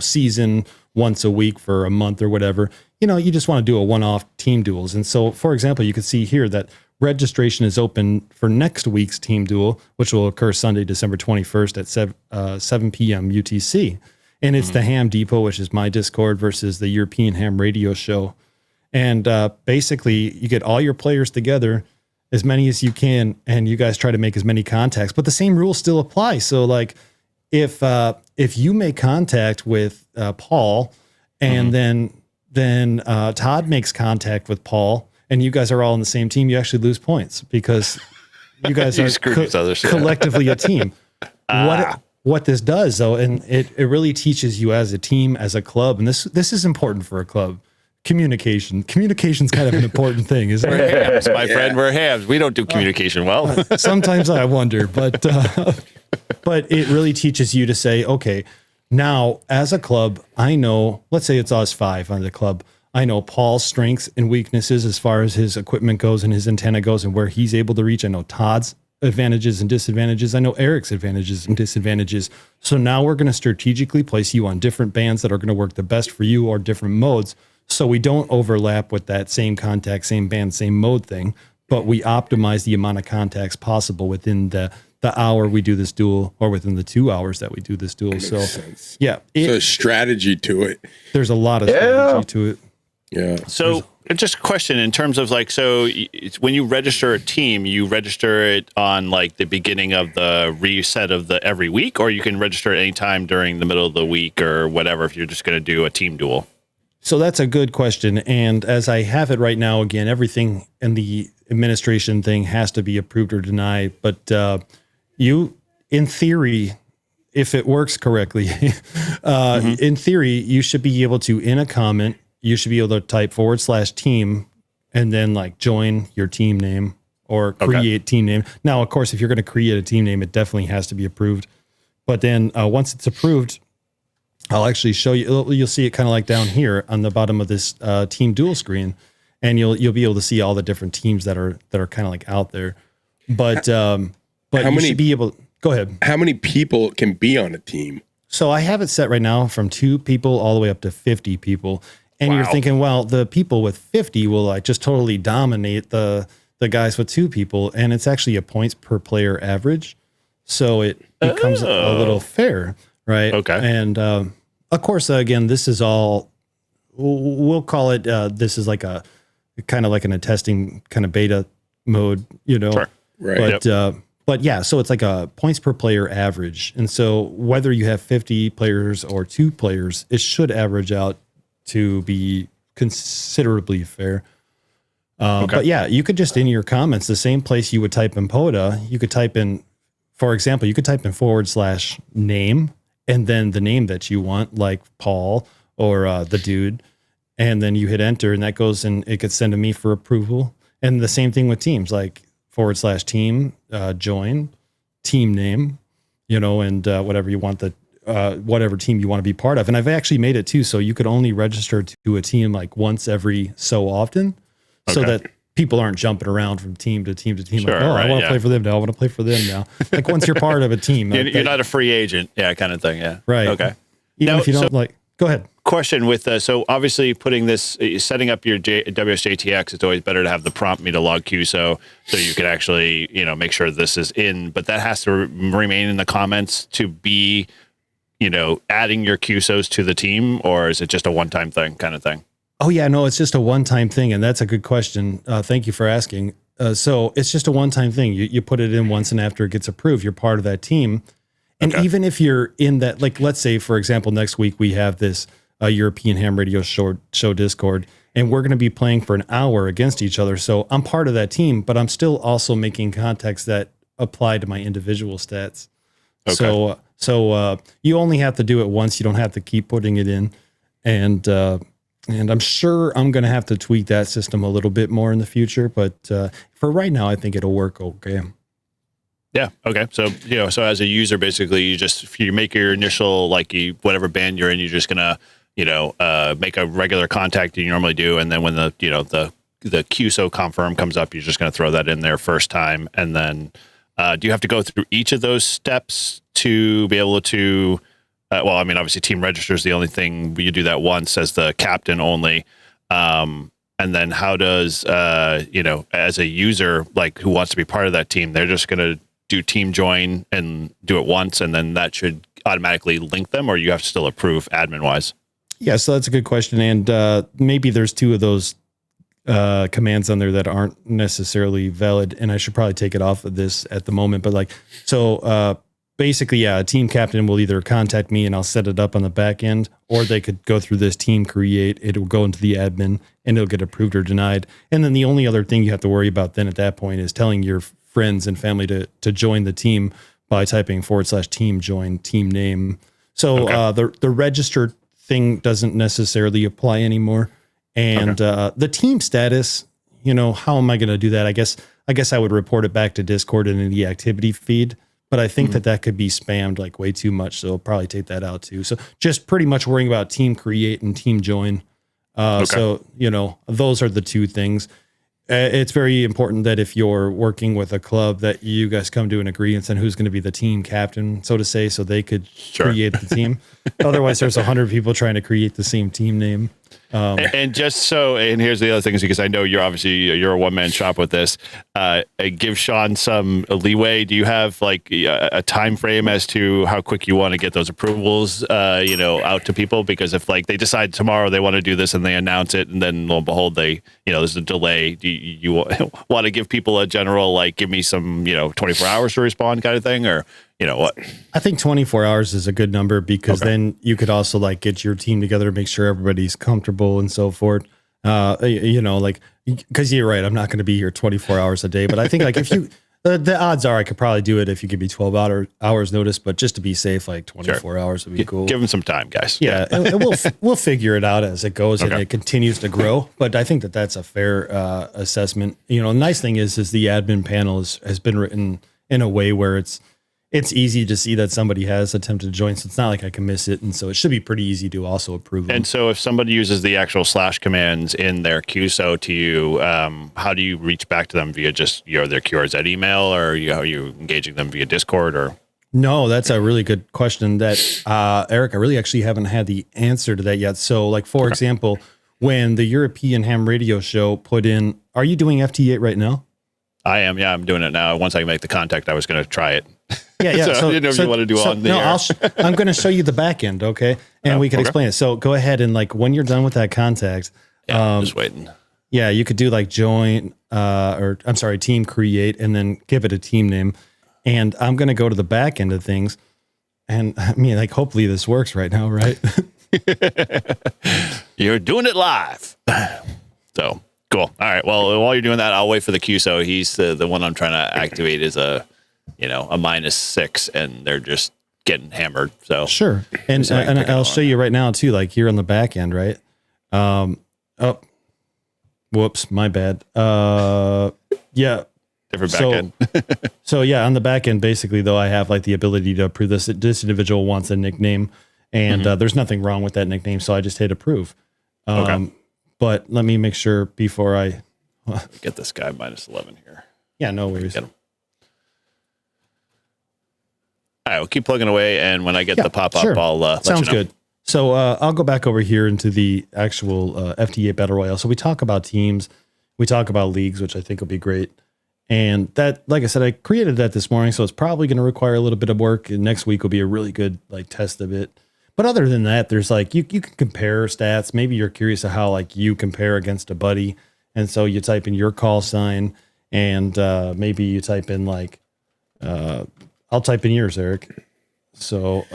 season once a week for a month or whatever, you just want to do a one-off team duels. And so, for example, you can see here that registration is open for next week's team duel, which will occur Sunday, December 21st at 7 p.m. UTC. And it's the Ham Depot, which is my Discord, versus the European Ham Radio Show. And basically, you get all your players together, as many as you can, and you guys try to make as many contacts. But the same rules still apply. So, like, if you make contact with Paul, and then Todd makes contact with Paul, and you guys are all on the same team, you actually lose points because you guys are collectively a team. What this does, though, and it really teaches you as a team, as a club, and this is important for a club. Communication's kind of an important thing, isn't it? We're hams, my friend. We're hams. We don't do communication well. Sometimes I wonder, but it really teaches you to say, okay, now as a club, I know, let's say it's us 5 on the club. I know Paul's strengths and weaknesses as far as his equipment goes and his antenna goes and where he's able to reach. I know Todd's advantages and disadvantages. I know Eric's advantages and disadvantages. So now we're going to strategically place you on different bands that are going to work the best for you, or different modes, so we don't overlap with that same contact, same band, same mode thing, but we optimize the amount of contacts possible within the hour we do this duel, or within the 2 hours that we do this duel. So sense. Yeah. So strategy to it. There's a lot of strategy to it. Yeah. So just a question in terms of like, so it's when you register a team, you register it on like the beginning of the reset of the every week, or you can register at any time during the middle of the week or whatever, if you're just going to do a team duel. So that's a good question. And as I have it right now, again, everything in the administration thing has to be approved or denied. But in theory, if it works correctly, in theory, you should be able to, in a comment, you should be able to type /team and then like join your team name or create team name. Now, of course, if you're going to create a team name, it definitely has to be approved. But then once it's approved, I'll actually show you. You'll see it kind of like down here on the bottom of this team dual screen, and you'll be able to see all the different teams that are kind of like out there. But you should be able. Go ahead. How many people can be on a team? So I have it set right now from 2 people all the way up to 50 people. And you're thinking, well, the people with 50 will like just totally dominate the guys with 2 people, and it's actually a points per player average, so it becomes a little fair, right? Okay. And of course, again, this is all, we'll call it. This is like a kind of like in a testing kind of beta mode, you know. Sure. Right. But yeah, so it's like a points per player average, and so whether you have 50 players or 2 players, it should average out to be considerably fair. But yeah, you could just in your comments, the same place you would type in POTA, you could type in, for example, you could type in /name and then the name that you want, like Paul or the dude, and then you hit enter, and that goes and it gets sent to me for approval. And the same thing with teams, like /team, join, team name, you know, and whatever you want whatever team you want to be part of. And I've actually made it too, so you could only register to a team like once every so often, so that people aren't jumping around from team to team to team. Sure, like, I want to play for them now. I want to play for them now. Like once you're part of a team, you're not a free agent, kind of thing. Yeah, right. Okay. Even if you don't like, go ahead. Question with so obviously putting this, setting up your WSJTX, it's always better to have the prompt me to log QSO so you can actually make sure this is in, but that has to remain in the comments to be adding your QSOs to the team, or is it just a one-time thing kind of thing? Oh yeah, no, it's just a one-time thing, and that's a good question. Thank you for asking. So it's just a one-time thing. You put it in once, and after it gets approved, you're part of that team. And even if you're in that, like, let's say, for example, next week we have this European Ham Radio show Discord, and we're going to be playing for an hour against each other. So I'm part of that team, but I'm still also making contacts that apply to my individual stats. Okay. So you only have to do it once. You don't have to keep putting it in. And I'm sure I'm going to have to tweak that system a little bit more in the future. But for right now, I think it'll work okay. Yeah. Okay. So, so as a user, basically, you make your initial, whatever band you're in, you're just going to, make a regular contact you normally do. And then when the QSO confirm comes up, you're just going to throw that in there first time. And then do you have to go through each of those steps to be able to, obviously team register is the only thing you do that once as the captain only. And then how does, as a user, who wants to be part of that team, they're just going to do team join and do it once, and then that should automatically link them, or you have to still approve admin wise? Yeah, so that's a good question. And maybe there's 2 of those commands on there that aren't necessarily valid, and I should probably take it off of this at the moment. But basically, a team captain will either contact me and I'll set it up on the back end, or they could go through this team create. It will go into the admin and it'll get approved or denied. And then the only other thing you have to worry about then at that point is telling your friends and family to join the team by typing /team join team name. So the registered thing doesn't necessarily apply anymore. And the team status, how am I going to do that? I guess I would report it back to Discord and in the activity feed. But I think that could be spammed way too much. So I'll probably take that out too. So just pretty much worrying about team create and team join. So, those are the 2 things. It's very important that if you're working with a club that you guys come to an agreement on who's going to be the team captain, so to say, so they could create the team. Otherwise, there's 100 people trying to create the same team name. And here's the other thing, is because I know you're a one-man shop with this. Give Sean some leeway. Do you have a time frame as to how quick you want to get those approvals, out to people? Because if they decide tomorrow they want to do this and they announce it, and then lo and behold, there's a delay. Do you want to give people a general, give me some, 24 hours to respond kind of thing, or what? I think 24 hours is a good number, because then you could also get your team together to make sure everybody's comfortable and so forth. Because you're right, I'm not going to be here 24 hours a day. But I think if you, The odds are I could probably do it if you give me 12 hours notice, but just to be safe, like 24 hours would be cool. Give them some time, guys. Yeah, and we'll figure it out as it goes and Okay. it continues to grow. But I think that's a fair assessment. The nice thing is the admin panel has been written in a way where it's easy to see that somebody has attempted to join. So it's not like I can miss it, and so it should be pretty easy to also approve them. And so if somebody uses the actual / commands in their QSO to you, how do you reach back to them via just their QRZ email, or are you engaging them via Discord or? No, that's a really good question that, Eric, I really actually haven't had the answer to that yet. So like, for example, when the European Ham Radio Show put in, are you doing FT8 right now? I am. Yeah, I'm doing it now. Once I make the contact, I was going to try it. Yeah. So I didn't know if you want to do on the air. I'm going to show you the back end. Okay. And we can explain it. So go ahead and like, when you're done with that contact, I'm just waiting. Yeah, you could do like join, team create, and then give it a team name. And I'm going to go to the back end of things. And I mean, like, hopefully this works right now, right? You're doing it live. So cool. All right. Well, while you're doing that, I'll wait for the QSO. He's the one I'm trying to activate is a -6, and they're just getting hammered. So sure. And I'll show you right now too, like here on the back end, right? Whoops, my bad. Yeah. Different back end. So yeah, on the back end, basically though, I have like the ability to approve this. This individual wants a nickname, and there's nothing wrong with that nickname. So I just hit approve. Okay. But let me make sure before I get this guy -11 here. Yeah, no worries. Get him. All right, we'll keep plugging away, and when I get the pop-up, sure. I'll let Sounds you know. good. So I'll go back over here into the actual FT8 Battle Royale. So we talk about teams, we talk about leagues, which I think will be great. And that, like I said, I created that this morning, so it's probably going to require a little bit of work. And next week will be a really good like test of it. But other than that, there's like, you can compare stats. Maybe you're curious of how like you compare against a buddy. And so you type in your call sign, and maybe you type in like, I'll type in yours, Eric. So,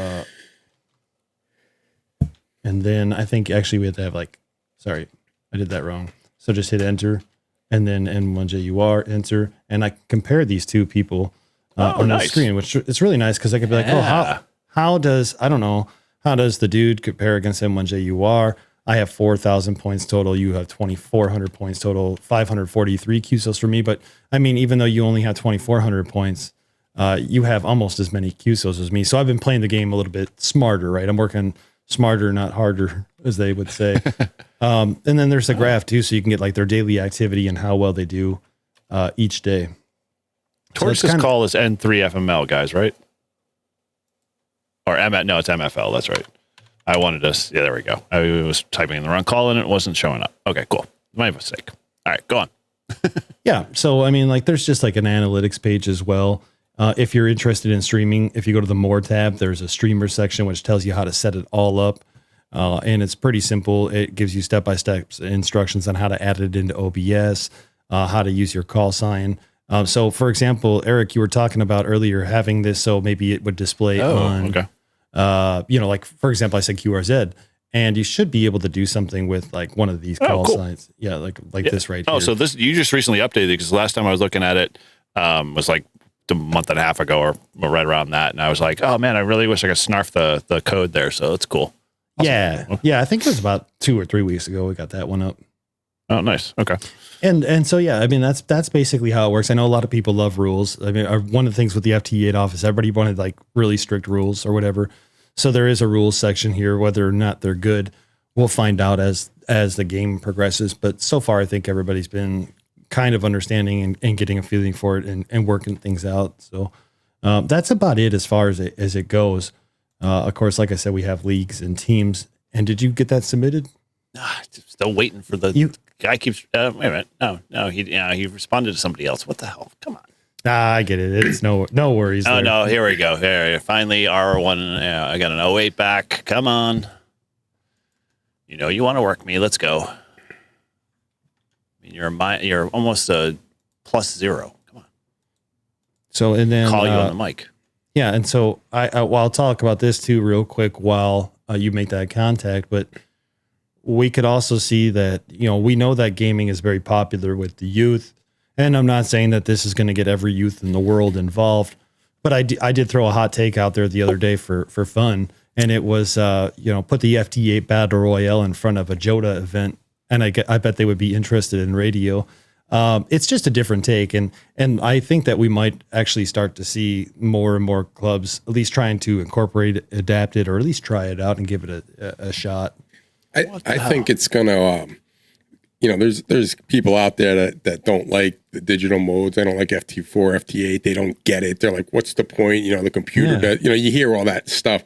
and then I think actually we have to have like, sorry, I did that wrong. So just hit enter, and then N1JUR, enter. And I compare these two people on the screen, which it's really nice because I could be like, how does the dude compare against N1JUR? I have 4,000 points total. You have 2,400 points total, 543 QSOs for me. But I mean, even though you only have 2,400 points, you have almost as many QSOs as me. So I've been playing the game a little bit smarter, right? I'm working smarter, not harder, as they would say. And then there's a graph too, so you can get like their daily activity and how well they do each day. Torch's call is N3FML, guys, right? Or no, it's MFL. That's right. I wanted us. Yeah, there we go. I was typing in the wrong call and it wasn't showing up. Okay, cool. My mistake. All right, go on. Yeah. So, I mean, like there's just like an analytics page as well. If you're interested in streaming, if you go to the More tab, there's a streamer section, which tells you how to set it all up. And it's pretty simple. It gives you step-by-step instructions on how to add it into OBS, how to use your call sign. So for example, Eric, you were talking about earlier having this, so maybe it would display on, like for example, I said QRZ, and you should be able to do something with like one of these call signs. Yeah. Like this right here. Oh, so this, you just recently updated it, because last time I was looking at it, was like a month and a half ago or right around that. And I was like, oh man, I really wish I could snarf the code there. So it's cool. Awesome. Yeah. I think it was about 2 or 3 weeks ago we got that one up. Oh, nice. Okay. And so, yeah, I mean, that's basically how it works. I know a lot of people love rules. I mean, one of the things with the FT8 office, everybody wanted like really strict rules or whatever. So there is a rules section here. Whether or not they're good, we'll find out as the game progresses. But so far, I think everybody's been kind of understanding and getting a feeling for it and working things out. So that's about it as far as it goes. Of course, like I said, we have leagues and teams. And did you get that submitted? Still waiting for the guy keeps. Wait a minute. No. He responded to somebody else. What the hell? Come on. I get it. It's no worries. Oh, no. Here we go. Here, finally, R1. I got an 08 back. Come on. You want to work me. Let's go. I mean, you're almost a +0. Come on. So, and then call you on the mic. Yeah. And so I'll talk about this too, real quick, while you make that contact, but we could also see that, we know that gaming is very popular with the youth And I'm not saying that this is going to get every youth in the world involved, but I did throw a hot take out there the other day for fun. And it was, put the FT8 Battle Royale in front of a Joda event. And I bet they would be interested in radio. It's just a different take. And I think that we might actually start to see more and more clubs at least trying to incorporate, adapt it, or at least try it out and give it a shot. I think it's going to, there's people out there that don't like the digital modes. They don't like FT4, FT8. They don't get it. They're like, what's the point? The computer, you hear all that stuff.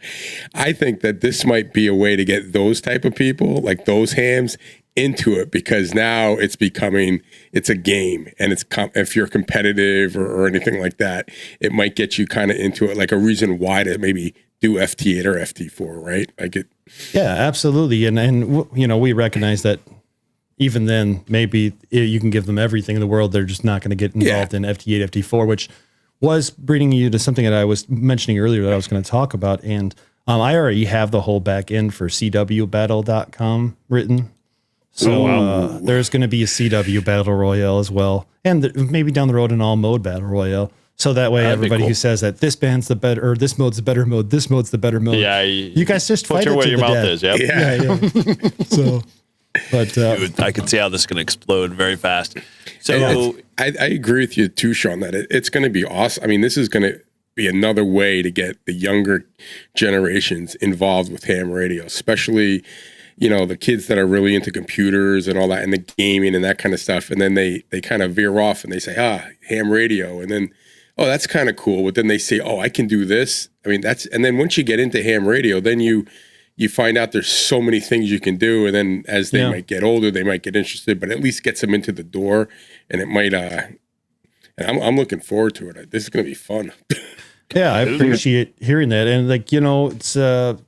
I think that this might be a way to get those type of people, like those hams, into it, because now it's a game, and if you're competitive or anything like that, it might get you kind of into it, like a reason why to maybe do FT8 or FT4, right? Like it. Yeah, absolutely. And we recognize that even then, maybe you can give them everything in the world. They're just not going to get involved in FT8, FT4, which was bringing you to something that I was mentioning earlier that I was going to talk about. And I already have the whole back end for CWBattle.com written. So there's going to be a CW Battle Royale as well. And maybe down the road an all mode Battle Royale. So that way everybody who says that this band's the better, or this mode's the better mode, this mode's the better mode. Yeah. You guys just fight it where to your the mouth death. is. Yep. Yeah. So, but dude, I can see how this is going to explode very fast. So I agree with you too, Sean, that it's going to be awesome. I mean, this is going to be another way to get the younger generations involved with ham radio, especially, the kids that are really into computers and all that, and the gaming and that kind of stuff. And then they kind of veer off and they say, ham radio. And then, that's kind of cool. But then they say, I can do this. I mean, and then once you get into ham radio, then you find out there's so many things you can do. And then as they might get older, they might get interested, but at least gets them into the door. And it might, and I'm looking forward to it. This is going to be fun. Yeah, I appreciate hearing that. And it's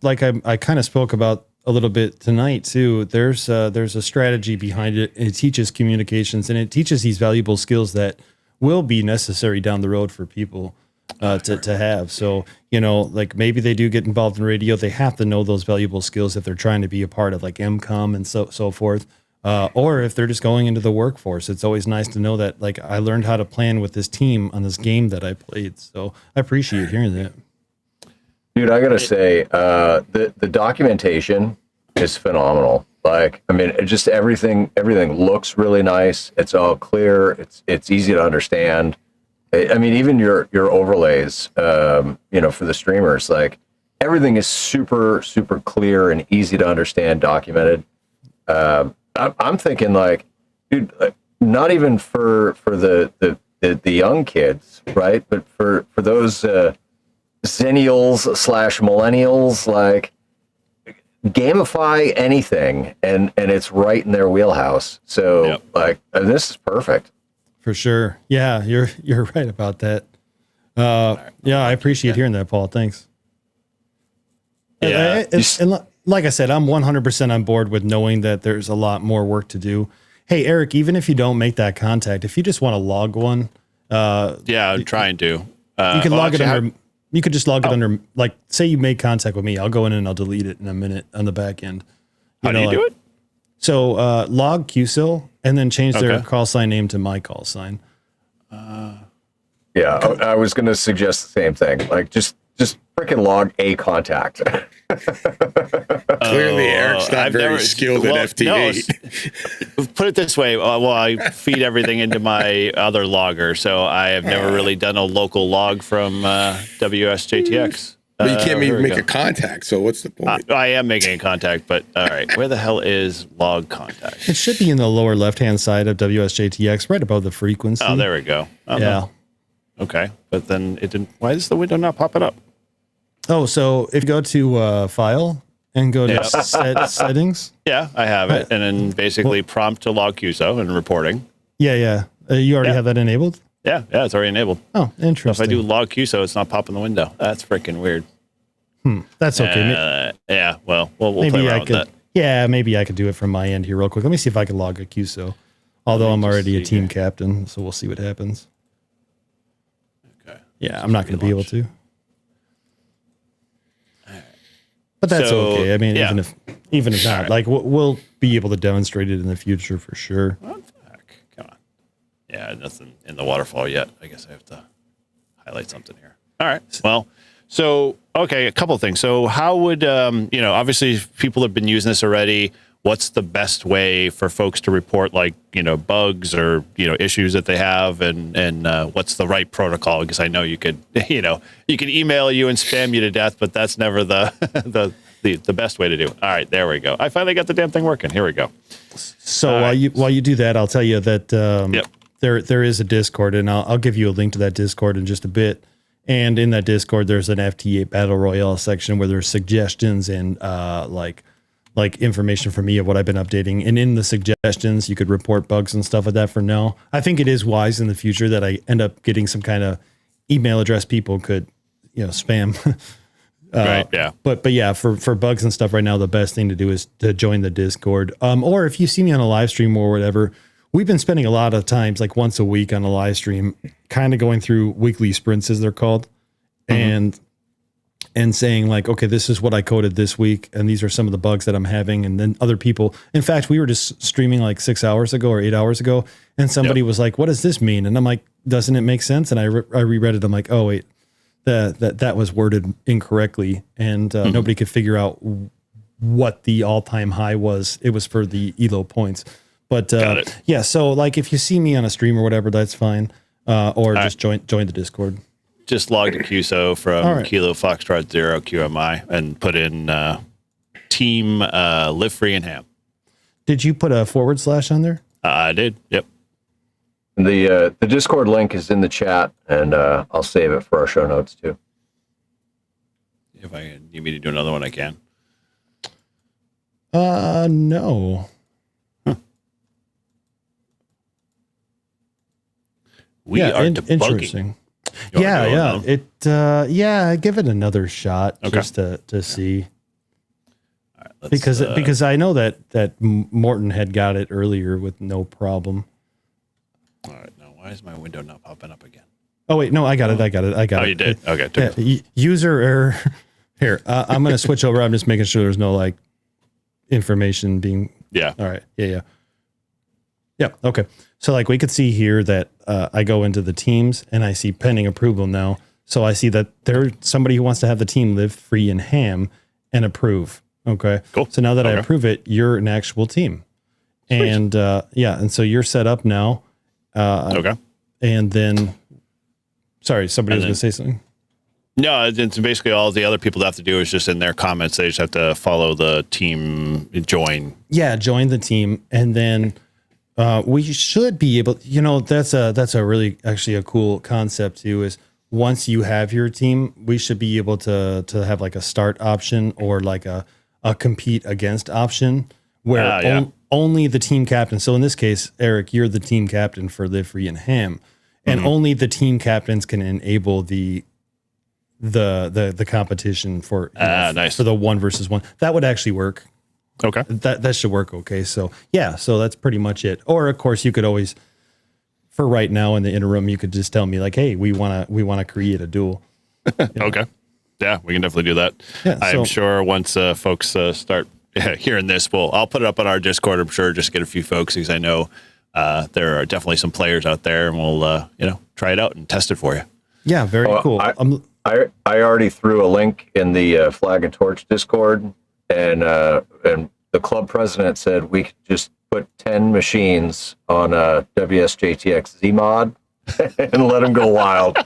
like I kind of spoke about a little bit tonight too. There's a strategy behind it. It teaches communications, and it teaches these valuable skills that will be necessary down the road for people to have. So, like maybe they do get involved in radio. They have to know those valuable skills if they're trying to be a part of like MCOM and so forth. Or if they're just going into the workforce. It's always nice to know that like I learned how to plan with this team on this game that I played. So I appreciate hearing that. Dude, I gotta say, the documentation is phenomenal. Like, I mean, it just everything looks really nice. It's all clear. It's easy to understand. I mean, even your overlays, for the streamers, like everything is super, super clear and easy to understand, documented. I'm thinking like, dude, not even for the young kids, right? But for those Zennials / millennials, like gamify anything and it's right in their wheelhouse. So like this is perfect. For sure. Yeah, you're right about that. I appreciate hearing that, Paul. Thanks. Yeah. And like I said, I'm 100% on board with knowing that there's a lot more work to do. Hey, Eric, even if you don't make that contact, if you just want to log one, I'm trying to. You can log it under. You could just log it under, like, say you make contact with me. I'll go in and I'll delete it in a minute on the back end. How do you do it? So log QSIL and then change their call sign name to my call sign. I was going to suggest the same thing. Like, just freaking log a contact. Clearly, Eric's not very skilled at FT8. No, put it this way. I feed everything into my other logger, so I have never really done a local log from WSJTX. But you can't even make a contact, so what's the point? I am making a contact, but all right. Where the hell is log contact? It should be in the lower left-hand side of WSJTX, right above the frequency. Oh, there we go. Yeah. Okay, but then it didn't. Why is the window not popping up? Oh, so if you go to File and go to Settings. Yeah, I have it. And then basically prompt to log QSO and reporting. Yeah. You already have that enabled? Yeah, it's already enabled. Oh, interesting. So if I do log QSO, it's not popping the window. That's freaking weird. That's okay. We'll play around with that. Yeah, maybe I could do it from my end here real quick. Let me see if I can log a QSO. Although I'm already a team captain, so we'll see what happens. Okay. Yeah, I'm not going to be able to. But that's okay. I mean, even if not, like we'll be able to demonstrate it in the future for sure. What the heck? Come on. Yeah, nothing in the waterfall yet. I guess I have to highlight something here. All right. Well, so, okay, a couple of things. So how would, obviously people have been using this already. What's the best way for folks to report bugs or, issues that they have and what's the right protocol? Because I know you could, you can email you and spam you to death, but that's never the best way to do it. All right, there we go. I finally got the damn thing working. Here we go. So while you do that, I'll tell you that there is a Discord, and I'll give you a link to that Discord in just a bit. And in that Discord, there's an FT8 Battle Royale section where there's suggestions and like information from me of what I've been updating. And in the suggestions, you could report bugs and stuff like that for now. I think it is wise in the future that I end up getting some kind of email address people could, spam. Right, yeah. But yeah, for bugs and stuff right now, the best thing to do is to join the Discord. Or if you see me on a live stream or whatever, we've been spending a lot of times, like once a week on a live stream, kind of going through weekly sprints, as they're called, and saying like, okay, this is what I coded this week, and these are some of the bugs that I'm having. And then other people, in fact, we were just streaming like 6 hours ago or 8 hours ago, and somebody was like, what does this mean? And I'm like, doesn't it make sense? And I reread it. I'm like, oh wait, that was worded incorrectly, and nobody could figure out what the all-time high was. It was for the ELO points. But yeah, so like if you see me on a stream or whatever, that's fine. Or just join the Discord. Just log to QSO from Kilo Foxtrot 0 QMI and put in team Live Free and Ham. Did you put a / on there? I did. Yep. The Discord link is in the chat, and I'll save it for our show notes too. If I need me to do another one, I can. No. We are debugging. Interesting. Yeah. Give it another shot just to see. All right, because I know that Morton had got it earlier with no problem. All right. Now, why is my window not popping up again? Oh wait, no, I got it. Oh, you did? Okay. User error. Here, I'm going to switch over. I'm just making sure there's no like information being. Yeah. All right. Yeah. Okay. So like we could see here that I go into the teams and I see pending approval now. So I see that there's somebody who wants to have the team Live Free and Ham and approve. Okay. Cool. So now that I approve it, you're an actual team. Sweet. And and so you're set up now. And then, sorry, somebody was going to say something. No, it's basically all the other people have to do is just in their comments. They just have to follow the team, join. Yeah, join the team. And then we should be able, that's a really actually a cool concept too, is once you have your team, we should be able to have like a start option or like a compete against option where only the team captain. So in this case, Eric, you're the team captain for Live Free and Ham, and only the team captains can enable the competition for for the 1 versus 1. That would actually work. Okay. That should work. Okay. So so that's pretty much it. Or of course you could always, for right now in the interim, you could just tell me like, hey, we want to create a duel. Okay. Yeah, we can definitely do that. Yeah, I'm sure once folks start hearing this, I'll put it up on our Discord. I'm sure just get a few folks, because I know there are definitely some players out there, and we'll try it out and test it for you. Yeah, very cool. I already threw a link in the Flag and Torch Discord, and the club president said we could just put 10 machines on a WSJTX Z mod and let them go wild.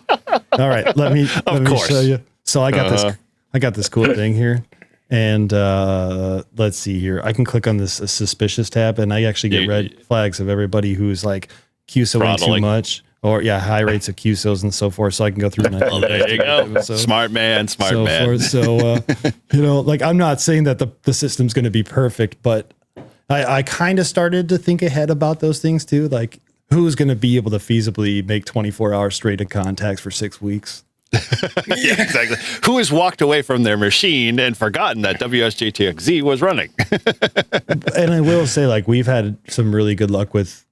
All right, let me show you. So I got this cool thing here, and let's see here. I can click on this suspicious tab, and I actually get red flags of everybody who's like QSOing too much, or high rates of QSOs and so forth. So I can go through. There you go. So, smart man. So like I'm not saying that the system's going to be perfect, but I kind of started to think ahead about those things too. Like who's going to be able to feasibly make 24 hours straight of contacts for 6 weeks? Yeah, exactly. Who has walked away from their machine and forgotten that WSJTXZ was running? And I will say, like, we've had some really good luck with,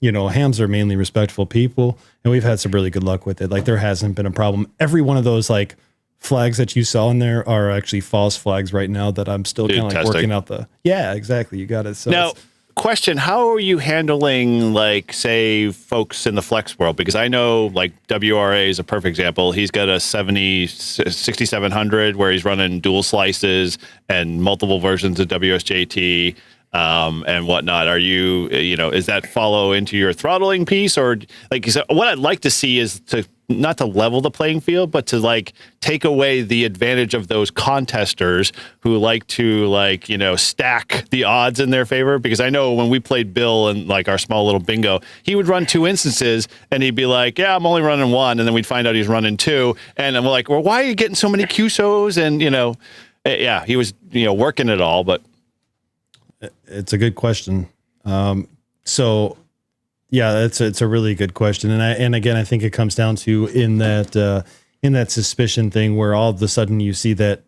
hams are mainly respectful people, and we've had some really good luck with it. Like, there hasn't been a problem. Every one of those, like, flags that you saw in there are actually false flags right now that I'm still kind of like working out the. Yeah, exactly. You got it. So now, question, how are you handling, like, say, folks in the flex world? Because I know, like, WRA is a perfect example. He's got a 6700 where he's running dual slices and multiple versions of WSJT and whatnot. Are you, is that follow into your throttling piece? Or, like, what I'd like to see is to not to level the playing field, but to, like, take away the advantage of those contesters who like to, like, stack the odds in their favor. Because I know when we played Bill and, like, our small little bingo, he would run 2 instances and he'd be like, yeah, I'm only running 1. And then we'd find out he's running 2. And I'm like, well, why are you getting so many QSOs? And, yeah, he was, working it all, but. It's a good question. So yeah, it's a really good question. And again, I think it comes down to in that suspicion thing where all of a sudden you see that,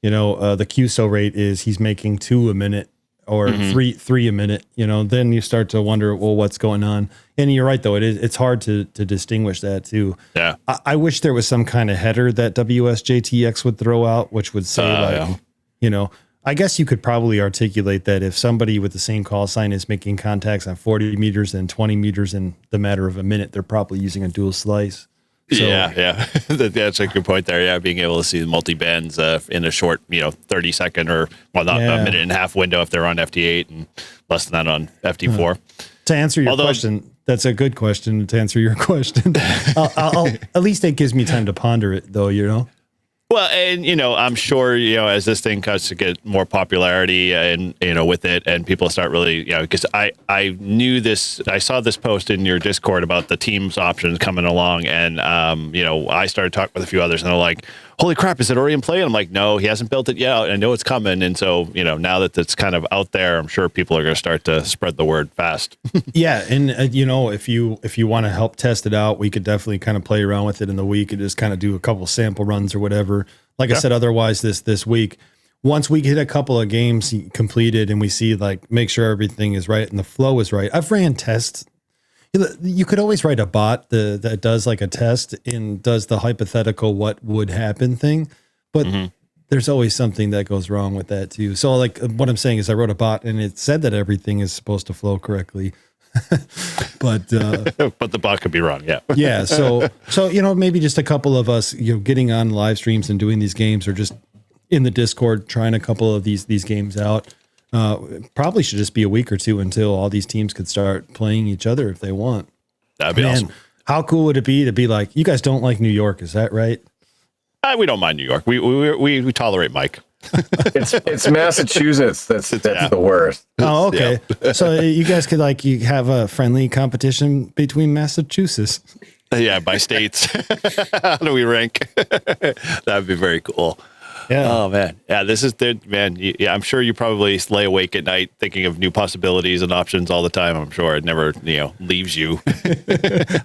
the QSO rate is he's making 2 a minute or three a minute, then you start to wonder, well, what's going on? And you're right, though. It's hard to distinguish that too. Yeah. I wish there was some kind of header that WSJTX would throw out, which would say I guess you could probably articulate that if somebody with the same call sign is making contacts on 40 meters and 20 meters in the matter of a minute, they're probably using a dual slice. So, yeah. That's a good point there. Yeah, being able to see the multi-bands in a short, 30-second or, well, not a minute and a half window if they're on FT8 and less than that on FT4. To answer your question, that's a good question. To answer your question, I'll at least it gives me time to ponder it, though, Well, and, I'm sure, as this thing starts to get more popularity and, with it and people start really, because I knew this, I saw this post in your Discord about the Teams options coming along. And, I started talking with a few others and they're like, holy crap, is it already in play? And I'm like, no, he hasn't built it yet. I know it's coming. And so, now that it's kind of out there, I'm sure people are going to start to spread the word fast. Yeah. And, if you want to help test it out, we could definitely kind of play around with it in the week and just kind of do a couple sample runs or whatever. Like I said, otherwise this week, once we get a couple of games completed and we see, like, make sure everything is right and the flow is right. I've ran tests. You could always write a bot that does like a test and does the hypothetical what would happen thing, but there's always something that goes wrong with that too. So, like, what I'm saying is I wrote a bot and it said that everything is supposed to flow correctly. but the bot could be wrong. Yeah. So maybe just a couple of us getting on live streams and doing these games, or just in the Discord trying a couple of these games out. Probably should just be a week or two until all these teams could start playing each other if they want. That'd be awesome. How cool would it be to be like, you guys don't like New York, is that right? We don't mind New York. We tolerate Mike. It's Massachusetts that's the worst. Oh, okay. Yeah. So you guys could you have a friendly competition between Massachusetts. Yeah, by states. How do we rank? That'd be very cool. Yeah. Oh man. Yeah, this is man. Yeah, I'm sure you probably lay awake at night thinking of new possibilities and options all the time. I'm sure it never leaves you.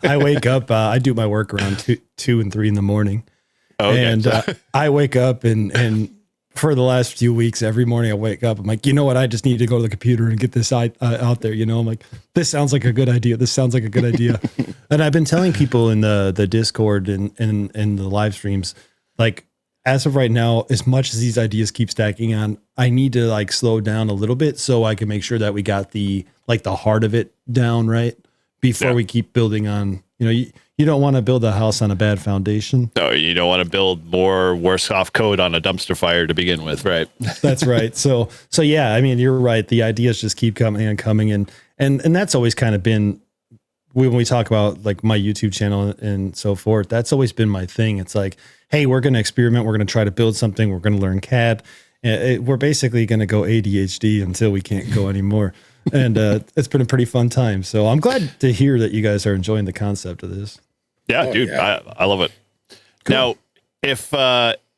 I wake up. I do my work around 2 and 3 in the morning. Okay. And I wake up and for the last few weeks, every morning I wake up, I'm like, you know what? I just need to go to the computer and get this out there. I'm like, this sounds like a good idea. This sounds like a good idea. And I've been telling people in the Discord and the live streams, like, as of right now, as much as these ideas keep stacking on, I need to slow down a little bit so I can make sure that we got the heart of it down right before we keep building on. You don't want to build a house on a bad foundation. No, you don't want to build more worse off code on a dumpster fire to begin with, right? That's right. So yeah, I mean, you're right. The ideas just keep coming and that's always kind of been when we talk about my YouTube channel and so forth. That's always been my thing. It's like, hey, we're going to experiment. We're going to try to build something. We're going to learn CAD. We're basically going to go ADHD until we can't go anymore. And it's been a pretty fun time. So I'm glad to hear that you guys are enjoying the concept of this. Yeah, dude, yeah. I love it. Cool. Now, if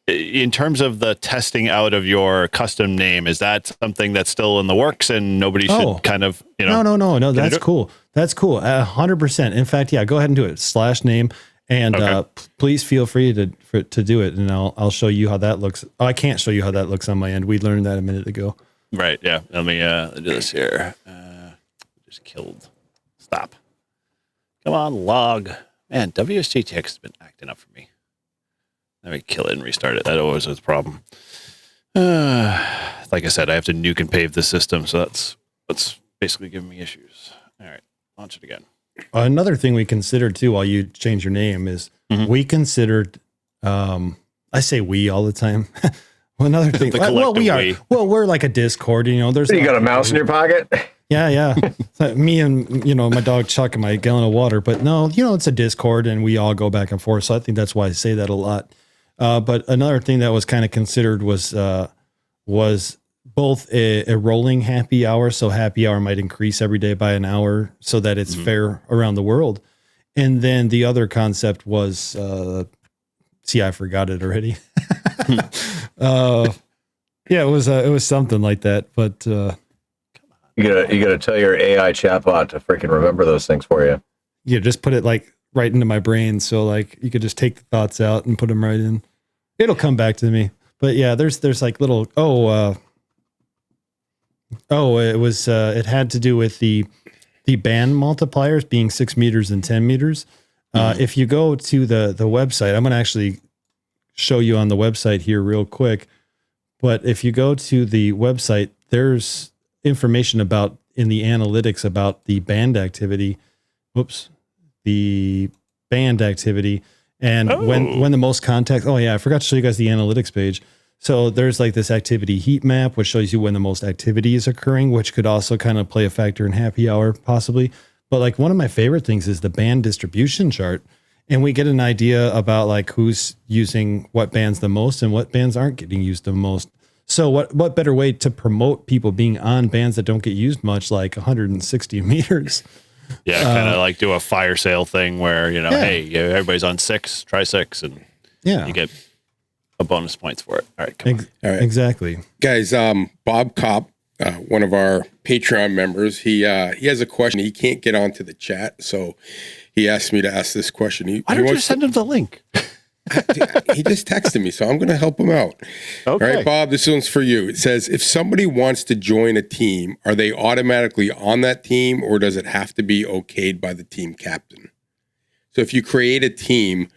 in terms of the testing out of your custom name, is that something that's still in the works and nobody should kind of, No, that's cool. That's cool. 100%. In fact, yeah, go ahead and do it. /name. And please feel free to do it. And I'll show you how that looks. Oh, I can't show you how that looks on my end. We learned that a minute ago. Right. Yeah. Let me do this here. Just killed. Stop. Come on, log. Man, WSGTX has been acting up for me. Let me kill it and restart it. That always is a problem. Like I said, I have to nuke and pave the system, so that's basically giving me issues. All right, launch it again. Another thing we considered too, while you change your name, is we considered. I say we all the time. Well, another thing. Well, we are. we. Well, we're like a Discord. You know, there's. You got a mouse in your pocket? Yeah. Me and my dog Chuck and my gallon of water. But no, it's a Discord, and we all go back and forth. So I think that's why I say that a lot. But another thing that was kind of considered was both a rolling happy hour. So happy hour might increase every day by an hour so that it's fair around the world. And then the other concept was, I forgot it already. It was something like that. But you gotta tell your AI chatbot to freaking remember those things for you. Yeah, just put it like right into my brain. So like you could just take the thoughts out and put them right in. It'll come back to me. But yeah, there's like little, it had to do with the band multipliers being 6 meters and 10 meters. If you go to the website, I'm going to actually show you on the website here real quick. But if you go to the website, there's information in the analytics about the band activity. The band activity. And when the most contact, I forgot to show you guys the analytics page. So there's like this activity heat map, which shows you when the most activity is occurring, which could also kind of play a factor in happy hour possibly. But like one of my favorite things is the band distribution chart. And we get an idea about like who's using what bands the most and what bands aren't getting used the most. So what better way to promote people being on bands that don't get used much, like 160 meters? Yeah, kind of like do a fire sale thing where, hey, everybody's on 6, try 6, and you get a bonus points for it. All right, come on. All right. Exactly. Guys, Bob Kopp, one of our Patreon members, he has a question. He can't get onto the chat, so he asked me to ask this question. Why don't you send him the link? He just texted me, so I'm going to help him out. Okay. All right, Bob, this one's for you. It says, if somebody wants to join a team, are they automatically on that team, or does it have to be okayed by the team captain? So if you create a team,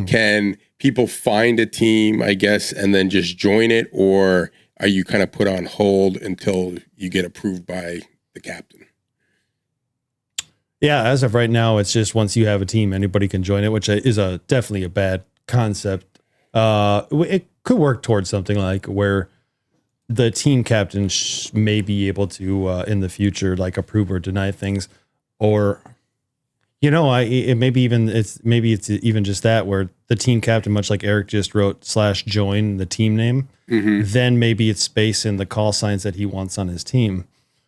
can people find a team, I guess, and then just join it, or are you kind of put on hold until you get approved by the captain? Yeah, as of right now, it's just once you have a team, anybody can join it, which is definitely a bad concept. It could work towards something like where the team captain may be able to in the future like approve or deny things, or maybe it's even just that where the team captain, much like Eric just wrote / the team name, then maybe it's space in the call signs that he wants on his team.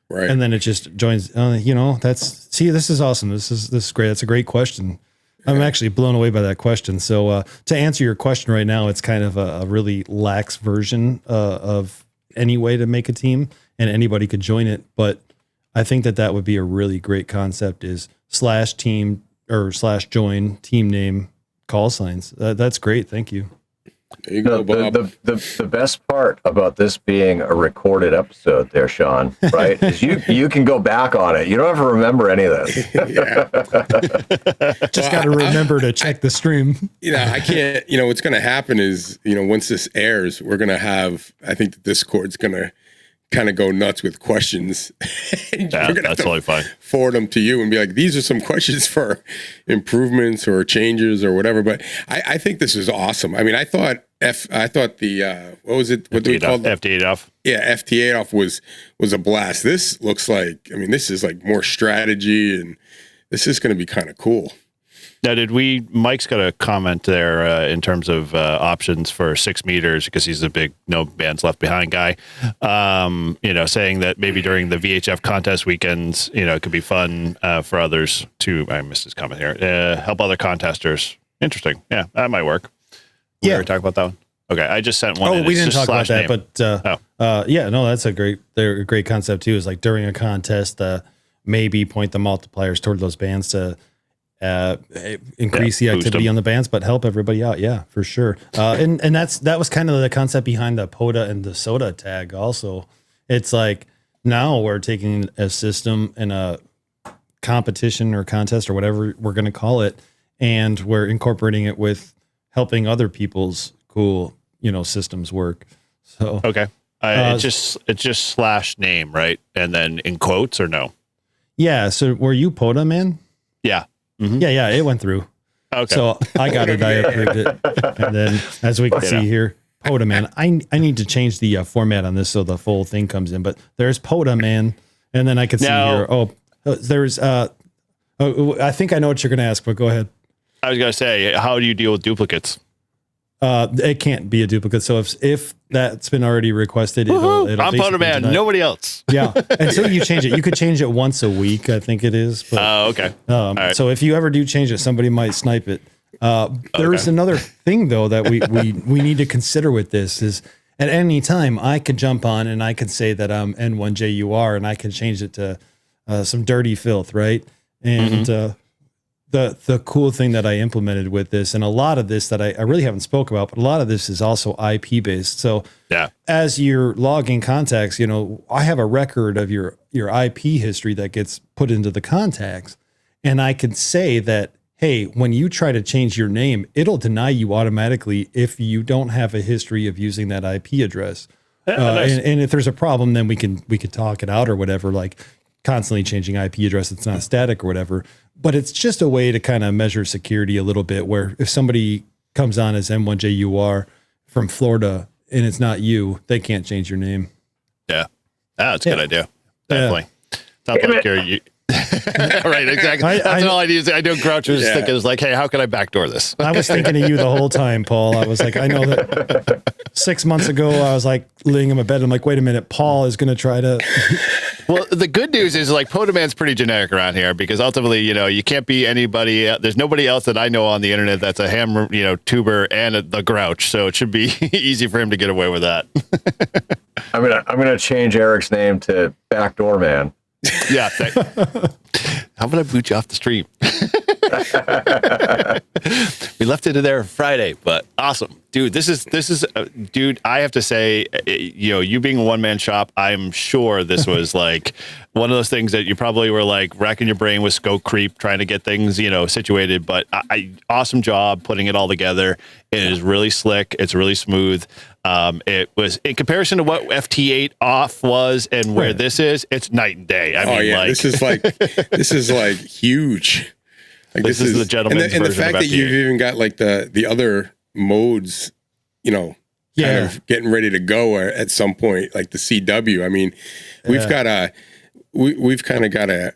Right. And then it just joins, this is awesome. This is great. That's a great question. I'm actually blown away by that question. So to answer your question right now, it's kind of a really lax version of any way to make a team, and anybody could join it. But I think that would be a really great concept is /team or /join team name call signs. That's great. Thank you. There you go, Bob. The best part about this being a recorded episode there, Sean, right, is you can go back on it. You don't have to remember any of this. Just got to remember to check the stream. I can't, what's going to happen is, once this airs, we're going to have, I think the Discord's going to kind of go nuts with questions. That's totally fine. Forward them to you and be like, these are some questions for improvements or changes or whatever. But I think this is awesome. I mean, I thought the what was it? What do we call it? FT8 off. Yeah, FT8 off was a blast. This looks like, this is like more strategy, and this is going to be kind of cool. Now, Mike's got a comment there in terms of options for 6 meters because he's a big no bands left behind guy. Saying that maybe during the VHF contest weekends, it could be fun for others to, I missed his comment here, help other contesters. Interesting. Yeah, that might work. We ever talk about that one? Okay, I just sent one. Oh, we didn't talk about that, name. But that's a great concept too. Is like during a contest, maybe point the multipliers toward those bands to increase the activity on the bands, but help everybody out. Yeah, for sure. And that was kind of the concept behind the POTA and the SOTA tag. Also, it's like now we're taking a system and a competition or contest or whatever we're going to call it, and we're incorporating it with helping other people's cool, systems work. So okay, it's just /name, right? And then in quotes or no? Yeah. So were you POTA, man? Yeah. Mm-hmm. Yeah. It went through. Okay. So I got it. I approved it. And then, as we can see here, POTA, man. I need to change the format on this so the full thing comes in. But there's POTA, man. And then I can see here. Oh, there's. I think I know what you're going to ask, but go ahead. I was going to say, how do you deal with duplicates? It can't be a duplicate. So if that's been already requested, it'll I'm POTA man. Nobody else. Yeah. Until you change it, you could change it once a week. I think it is. But, okay. Right. So if you ever do change it, somebody might snipe it. There's another thing though that we need to consider with this is at any time I could jump on and I could say that I'm N1JUR and I can change it to some dirty filth, right? And the cool thing that I implemented with this, and a lot of this that I really haven't spoke about, but a lot of this is also IP based. So as you're logging contacts, I have a record of your IP history that gets put into the contacts. And I can say that, hey, when you try to change your name, it'll deny you automatically if you don't have a history of using that IP address. Nice. And if there's a problem, then we could talk it out or whatever, like constantly changing IP address. It's not static or whatever. But it's just a way to kind of measure security a little bit, where if somebody comes on as N1JUR from Florida and it's not you, they can't change your name. Yeah. That's a good idea. Definitely. Sounds like you. Right, exactly. That's all I do. I know Grouch was thinking, is like, hey, how can I backdoor this? I was thinking of you the whole time, Paul. I was like, I know that 6 months ago, I was like laying in my bed. I'm like, wait a minute, Paul is going to try to. Well, the good news is like POTA man's pretty generic around here because ultimately, you can't be anybody. There's nobody else that I know on the internet that's a ham, tuber and the Grouch. So it should be easy for him to get away with that. I'm gonna change Eric's name to Backdoor Man. Yeah. How about I boot you off the stream? We left it in there Friday, but awesome, dude. This is dude. I have to say, you being a one-man shop, I'm sure this was like one of those things that you probably were like racking your brain with scope creep, trying to get things, situated. But awesome job putting it all together. It is really slick. It's really smooth. It was in comparison to what FT8 off was and where this is, it's night and day. I mean, this is like huge. Like this is the gentleman's and the version fact of that you've even got like the other modes, kind of getting ready to go at some point, like the CW. I mean, we've got we've kind of got a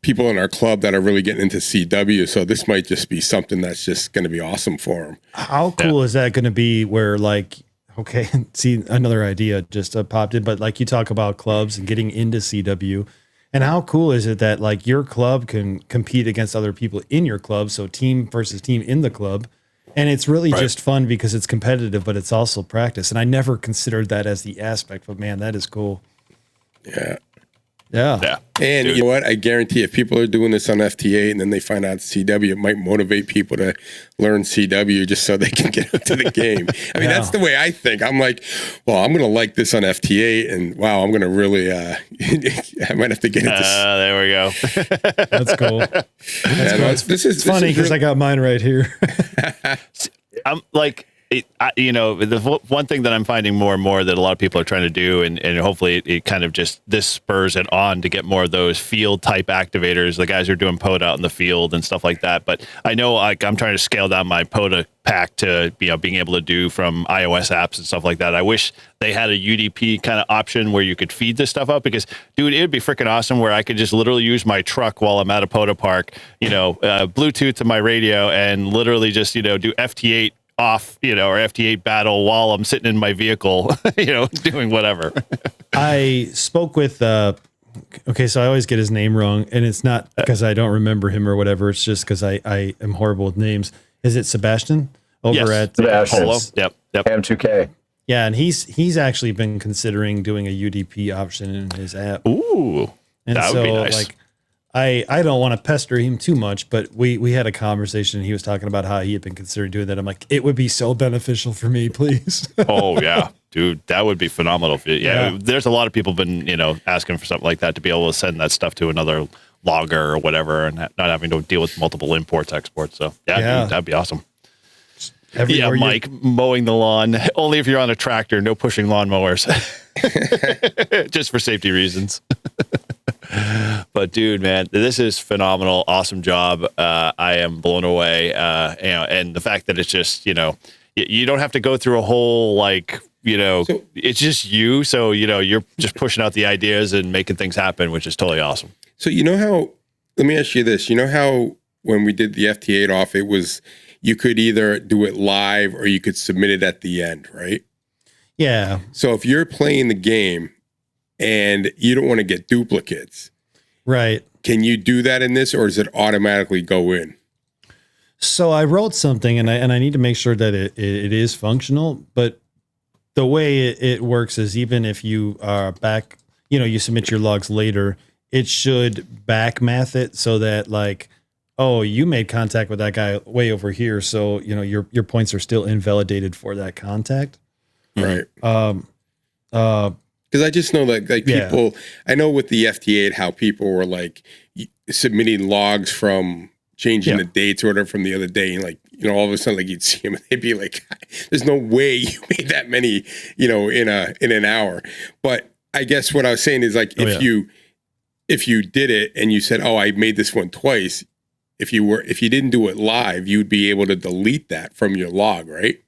people in our club that are really getting into CW. So this might just be something that's just going to be awesome for them. How cool is that going to be where like, okay, see another idea just popped in, but like you talk about clubs and getting into CW, and how cool is it that like your club can compete against other people in your club. So team versus team in the club. And it's really just fun because it's competitive, but it's also practice. And I never considered that as the aspect, but man, that is cool. Yeah. Yeah. And Dude. you know what? I guarantee if people are doing this on FT8 and then they find out CW, it might motivate people to learn CW just so they can get into the game. I mean, that's the way I think. I'm like, well, I'm going to like this on FT8 and wow, I'm going to really, I might have to get into there we go. That's cool. This is funny because I got mine right here. I'm like, the one thing that I'm finding more and more that a lot of people are trying to do, and hopefully it kind of just this spurs it on to get more of those field type activators, the guys who are doing POTA out in the field and stuff like that. But I know like I'm trying to scale down my POTA pack to being able to do from iOS apps and stuff like that. I wish they had a UDP kind of option where you could feed this stuff up because, dude, it would be freaking awesome where I could just literally use my truck while I'm at a POTA park, Bluetooth to my radio and literally just do FT8 off, or FT8 battle while I'm sitting in my vehicle, doing whatever. I spoke with, so I always get his name wrong, and it's not because I don't remember him or whatever. It's just because I am horrible with names. Is it Sebastian over at Sebastian? Polo? Yep. M2K. Yeah, and he's actually been considering doing a UDP option in his app. Ooh, and that would be nice. Like, I don't want to pester him too much, but we had a conversation and he was talking about how he had been considering doing that. I'm like, it would be so beneficial for me, please. Oh yeah, dude, that would be phenomenal. There's a lot of people been, asking for something like that to be able to send that stuff to another logger or whatever and not having to deal with multiple imports, exports. So dude, that'd be awesome. Mike mowing the lawn, only if you're on a tractor, no pushing lawnmowers. Just for safety reasons. But dude, man, this is phenomenal. Awesome job. I am blown away. And the fact that it's just, you don't have to go through a whole, like, it's just you. So, you're just pushing out the ideas and making things happen, which is totally awesome. So, let me ask you this, how when we did the FT8 off, it was, you could either do it live or you could submit it at the end, right? Yeah. So if you're playing the game and you don't want to get duplicates, right? Can you do that in this, or does it automatically go in? So I wrote something, and I need to make sure that it is functional. But the way it works is, even if you are back, you submit your logs later, it should back math it so that, like, oh, you made contact with that guy way over here, so your points are still invalidated for that contact. Right. Because I just know that, like, people, I know with the FT8 how people were like submitting logs from changing the dates or whatever from the other day, and like, all of a sudden, like, you'd see them and they'd be like, "There's no way you made that many, in an hour." But I guess what I was saying is, like, if you did it and you said, "Oh, I made this one twice," if you didn't do it live, you'd be able to delete that from your log, right?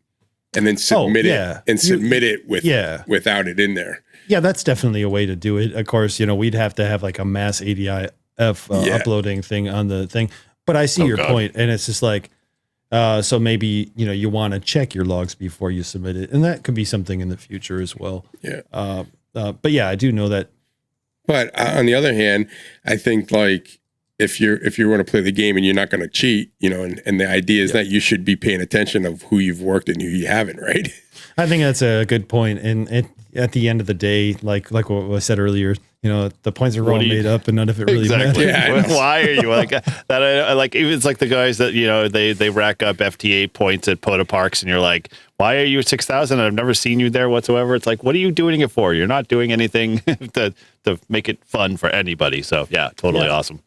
And then submit it without it in there. Yeah, that's definitely a way to do it. Of course, we'd have to have like a mass ADIF uploading thing on the thing. But I see your point, and it's just like, so maybe you want to check your logs before you submit it, and that could be something in the future as well. Yeah. But yeah, I do know that. But on the other hand, I think, like, if you want to play the game and you're not going to cheat, and the idea is that you should be paying attention of who you've worked and who you haven't, right? I think that's a good point. And at the end of the day, like what I said earlier, the points are all made up and none of it really matters. Yeah, why are you like that? I like, even it's like the guys that, they rack up FT8 points at Poda Parks, and you're like, why are you at 6,000? I've never seen you there whatsoever. It's like, what are you doing it for? You're not doing anything to make it fun for anybody. So yeah, totally awesome.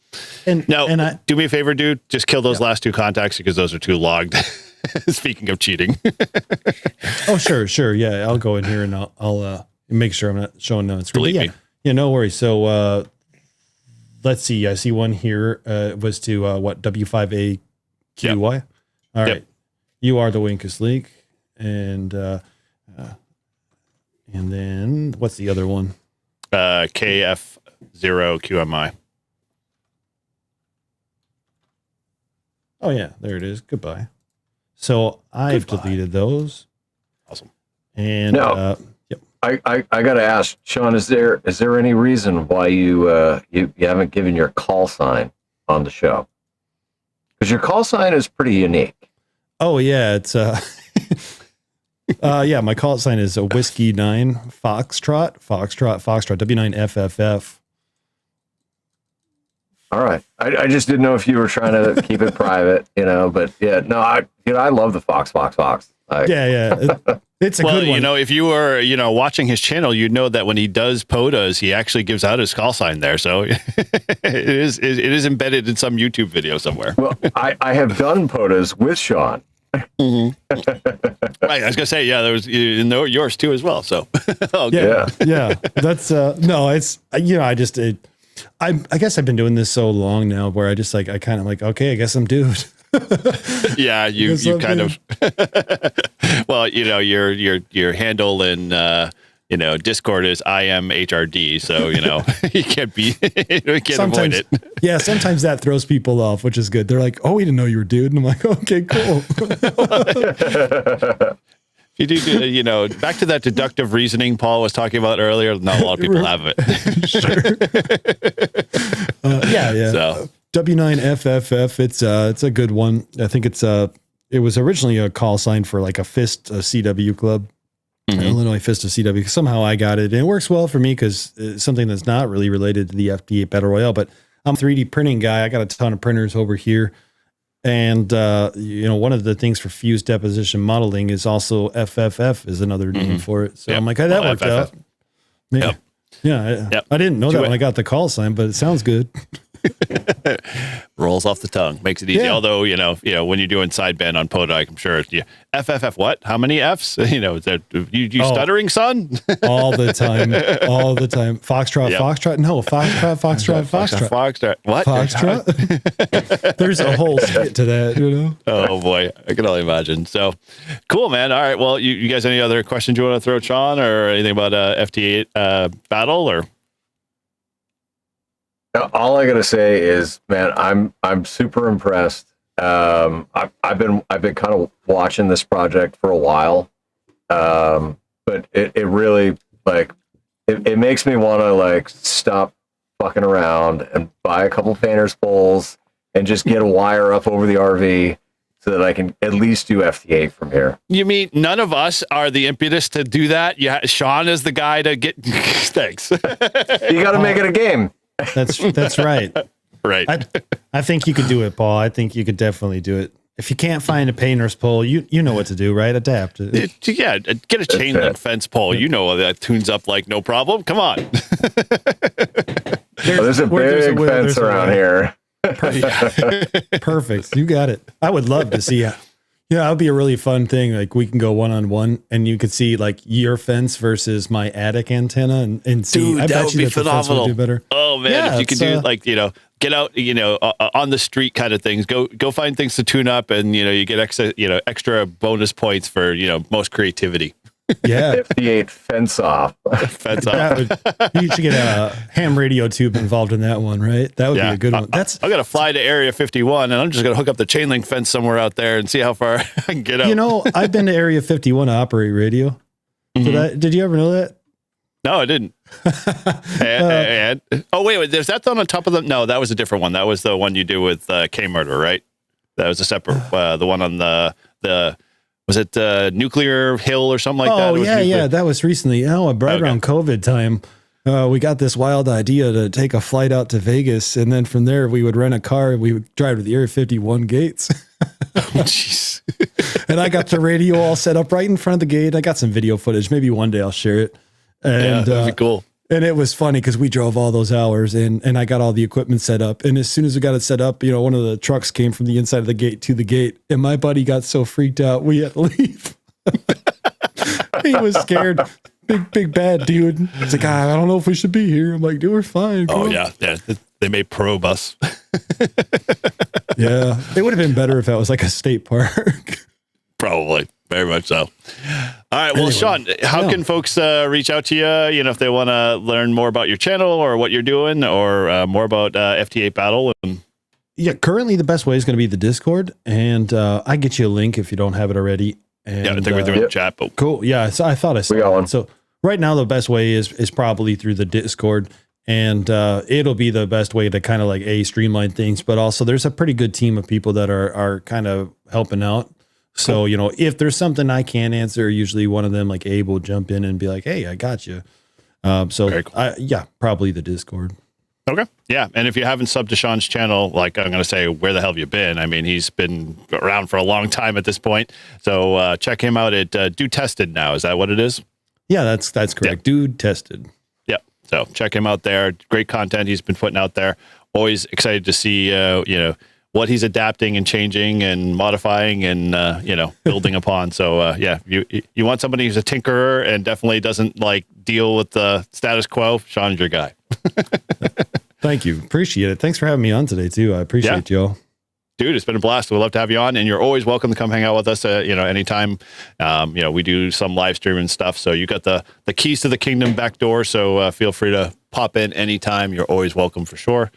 And now, do me a favor, dude. Just kill those last two contacts, because those are too logged. Speaking of cheating. Oh, sure. Yeah, I'll go in here and I'll make sure I'm not showing no screen. Yeah, no worries. So let's see. I see one here. Was to W5AQY. Yep. All right. You are the Winkus League, and then what's the other one? KF0QMI. Oh yeah, there it is. Goodbye. So I've deleted those. Awesome. And I got to ask, Sean, is there any reason why you haven't given your call sign on the show? Because your call sign is pretty unique. Oh yeah, it's my call sign is a Whiskey 9 Foxtrot W9FFF. All right. I just didn't know if you were trying to keep it private, but yeah, no, I love the Fox. It's a good one. If you were, watching his channel, you'd know that when he does POTAs, he actually gives out his call sign there. So it is embedded in some YouTube video somewhere. Well, I have done POTAs with Sean. Mm-hmm. Right. I was gonna say, there was yours too as well. So yeah. That's I guess I've been doing this so long now where I just I kind of like, okay, I guess I'm dude. Yeah, you kind of. Well, your handle in Discord is IMHRD, so you can't be you can't avoid it. Yeah, sometimes that throws people off, which is good. They're like, "Oh, we didn't know you were dude," and I'm like, "Okay, cool." If you do, back to that deductive reasoning Paul was talking about earlier. Not a lot of people have it. Sure. Yeah. So. W9FFF, it's a good one. I think it was originally a call sign for like a CW club, Illinois Fist of CW. Somehow I got it, and it works well for me because it's something that's not really related to the FT8 Battle Royale. But I'm a 3D printing guy. I got a ton of printers over here, and one of the things for fused deposition modeling is also FFF is another name for it. So I'm like, hey, that worked out. Yeah. I didn't know that when I got the call sign, but it sounds good. Rolls off the tongue, makes it easy. Yeah. Although, when you're doing sideband on Podike, I'm sure FFF what? How many Fs? Is that you stuttering, son? All the time. All the time. Foxtrot, Yep. Foxtrot. No, Foxtrot. What? Foxtrot. There's a whole skit to that, Oh boy, I can only imagine. So cool, man. All right. Well, you guys, any other questions you want to throw at Sean or anything about FT8 battle or? All I gotta say is, man, I'm super impressed. I've been kind of watching this project for a while, but it really it makes me want to stop fucking around and buy a couple painters poles and just get a wire up over the RV so that I can at least do FT8 from here. You mean none of us are the impetus to do that? Yeah, Sean is the guy to get. Thanks. You got to make it a game. That's right. Right. I think you could do it, Paul. I think you could definitely do it. If you can't find a painter's pole, you know what to do, right? Adapt. Yeah, get a chain link fence pole. You know that tunes up like no problem. Come on. There's a big fence around here. Perfect. You got it. I would love to see. Yeah, that would be a really fun thing. Like we can go one-on-one and you could see like your fence versus my attic antenna and see. Dude, I that bet would you be that the fence would phenomenal. do better. Oh man, Yeah, if you could do get out, on the street kind of things. Go find things to tune up and you get extra bonus points for most creativity. Yeah. FT8 fence off. Fence off. You should get a ham radio tube involved in that one, right? That would be a good one. I got to fly to Area 51 and I'm just going to hook up the chain link fence somewhere out there and see how far I can get out. I've been to Area 51 to operate radio. Did you ever know that? No, I didn't. Oh, wait, there's that one on top of them? No, that was a different one. That was the one you do with K-Murder, right? That was a separate, the one on the was it Nuclear Hill or something like that? Oh, yeah. That was recently. Right around COVID time. We got this wild idea to take a flight out to Vegas. And then from there, we would rent a car and we would drive to the Area 51 gates. Jeez. And I got the radio all set up right in front of the gate. I got some video footage. Maybe one day I'll share it. And, that'd be cool. And it was funny because we drove all those hours and I got all the equipment set up. And as soon as we got it set up, one of the trucks came from the inside of the gate to the gate. And my buddy got so freaked out, we had to leave. He was scared. Big bad dude. It's like, I don't know if we should be here. I'm like, dude, we're fine. Oh, yeah. They may probe us. Yeah. It would have been better if that was like a state park. Probably. Very much so. All right. Well, Sean, how can folks reach out to you? If they want to learn more about your channel or what you're doing or more about FT8 Battle. Yeah, currently the best way is going to be the Discord. And I get you a link if you don't have it already. And, I think we're doing the chat. But cool. Yeah. So I thought I saw one. So right now the best way is probably through the Discord. And it'll be the best way to kind of like streamline things. But also there's a pretty good team of people that are kind of helping out. So, if there's something I can't answer, usually one of them like Abe will jump in and be like, hey, I got you. So cool. Probably the Discord. Okay. Yeah. And if you haven't subbed to Sean's channel, like I'm going to say, where the hell have you been? I mean, he's been around for a long time at this point. So check him out at Dude Tested now. Is that what it is? Yeah, that's correct. Yeah. Dude Tested. Yeah. So check him out there. Great content he's been putting out there. Always excited to see, what he's adapting and changing and modifying and, building upon. So, you want somebody who's a tinkerer and definitely doesn't deal with the status quo. Sean's your guy. Thank you. Appreciate it. Thanks for having me on today too. I appreciate y'all. Dude, it's been a blast. We'd love to have you on and you're always welcome to come hang out with us, anytime. We do some live streaming stuff. So you got the keys to the kingdom back door. So feel free to pop in anytime. You're always welcome for sure.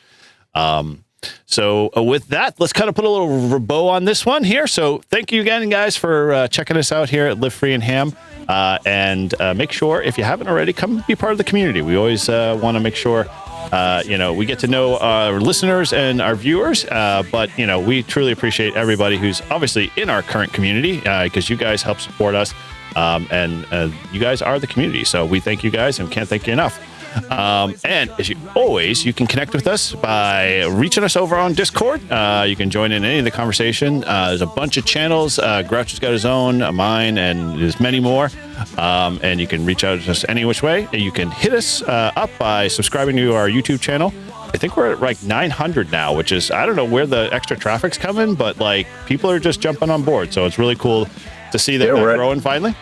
So with that, let's kind of put a little bow on this one here. So thank you again, guys, for checking us out here at Live Free and Ham. And make sure, if you haven't already, come be part of the community. We always want to make sure, we get to know our listeners and our viewers. But, we truly appreciate everybody who's obviously in our current community because you guys help support us. And you guys are the community. So we thank you guys and can't thank you enough. And as you always, you can connect with us by reaching us over on Discord. You can join in any of the conversation. There's a bunch of channels. Grouch has got his own, mine, and there's many more. And you can reach out to us any which way. You can hit us up by subscribing to our YouTube channel, I think we're at like 900 now, which is, I don't know where the extra traffic's coming, but like people are just jumping on board. So it's really cool to see that they're growing finally.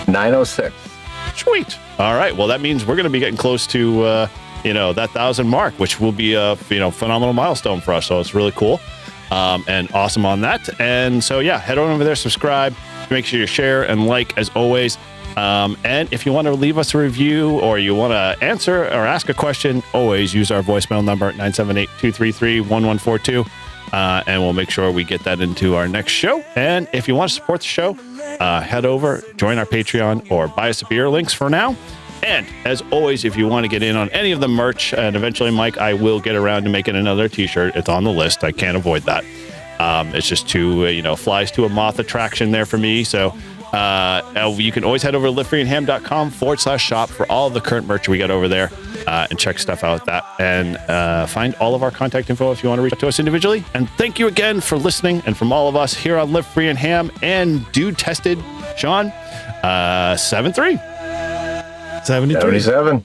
906. Sweet. All right. Well, that means we're going to be getting close to, that 1,000 mark, which will be a, phenomenal milestone for us. So it's really cool and awesome on that. And so, yeah, head on over there, subscribe, make sure you share and like as always. And if you want to leave us a review or you want to answer or ask a question, always use our voicemail number at 978-233-1142. And we'll make sure we get that into our next show. And if you want to support the show, head over, join our Patreon, or buy us a beer. Links for now. And as always, if you want to get in on any of the merch, and eventually, Mike, I will get around to making another t-shirt. It's on the list. I can't avoid that. It's just too, flies to a moth attraction there for me. So you can always head over to livefreeandham.com/shop for all of the current merch we got over there and check stuff out that and find all of our contact info if you want to reach out to us individually. And thank you again for listening. And from all of us here on Live Free and Ham and Dude Tested, Sean, 73. 73. 77.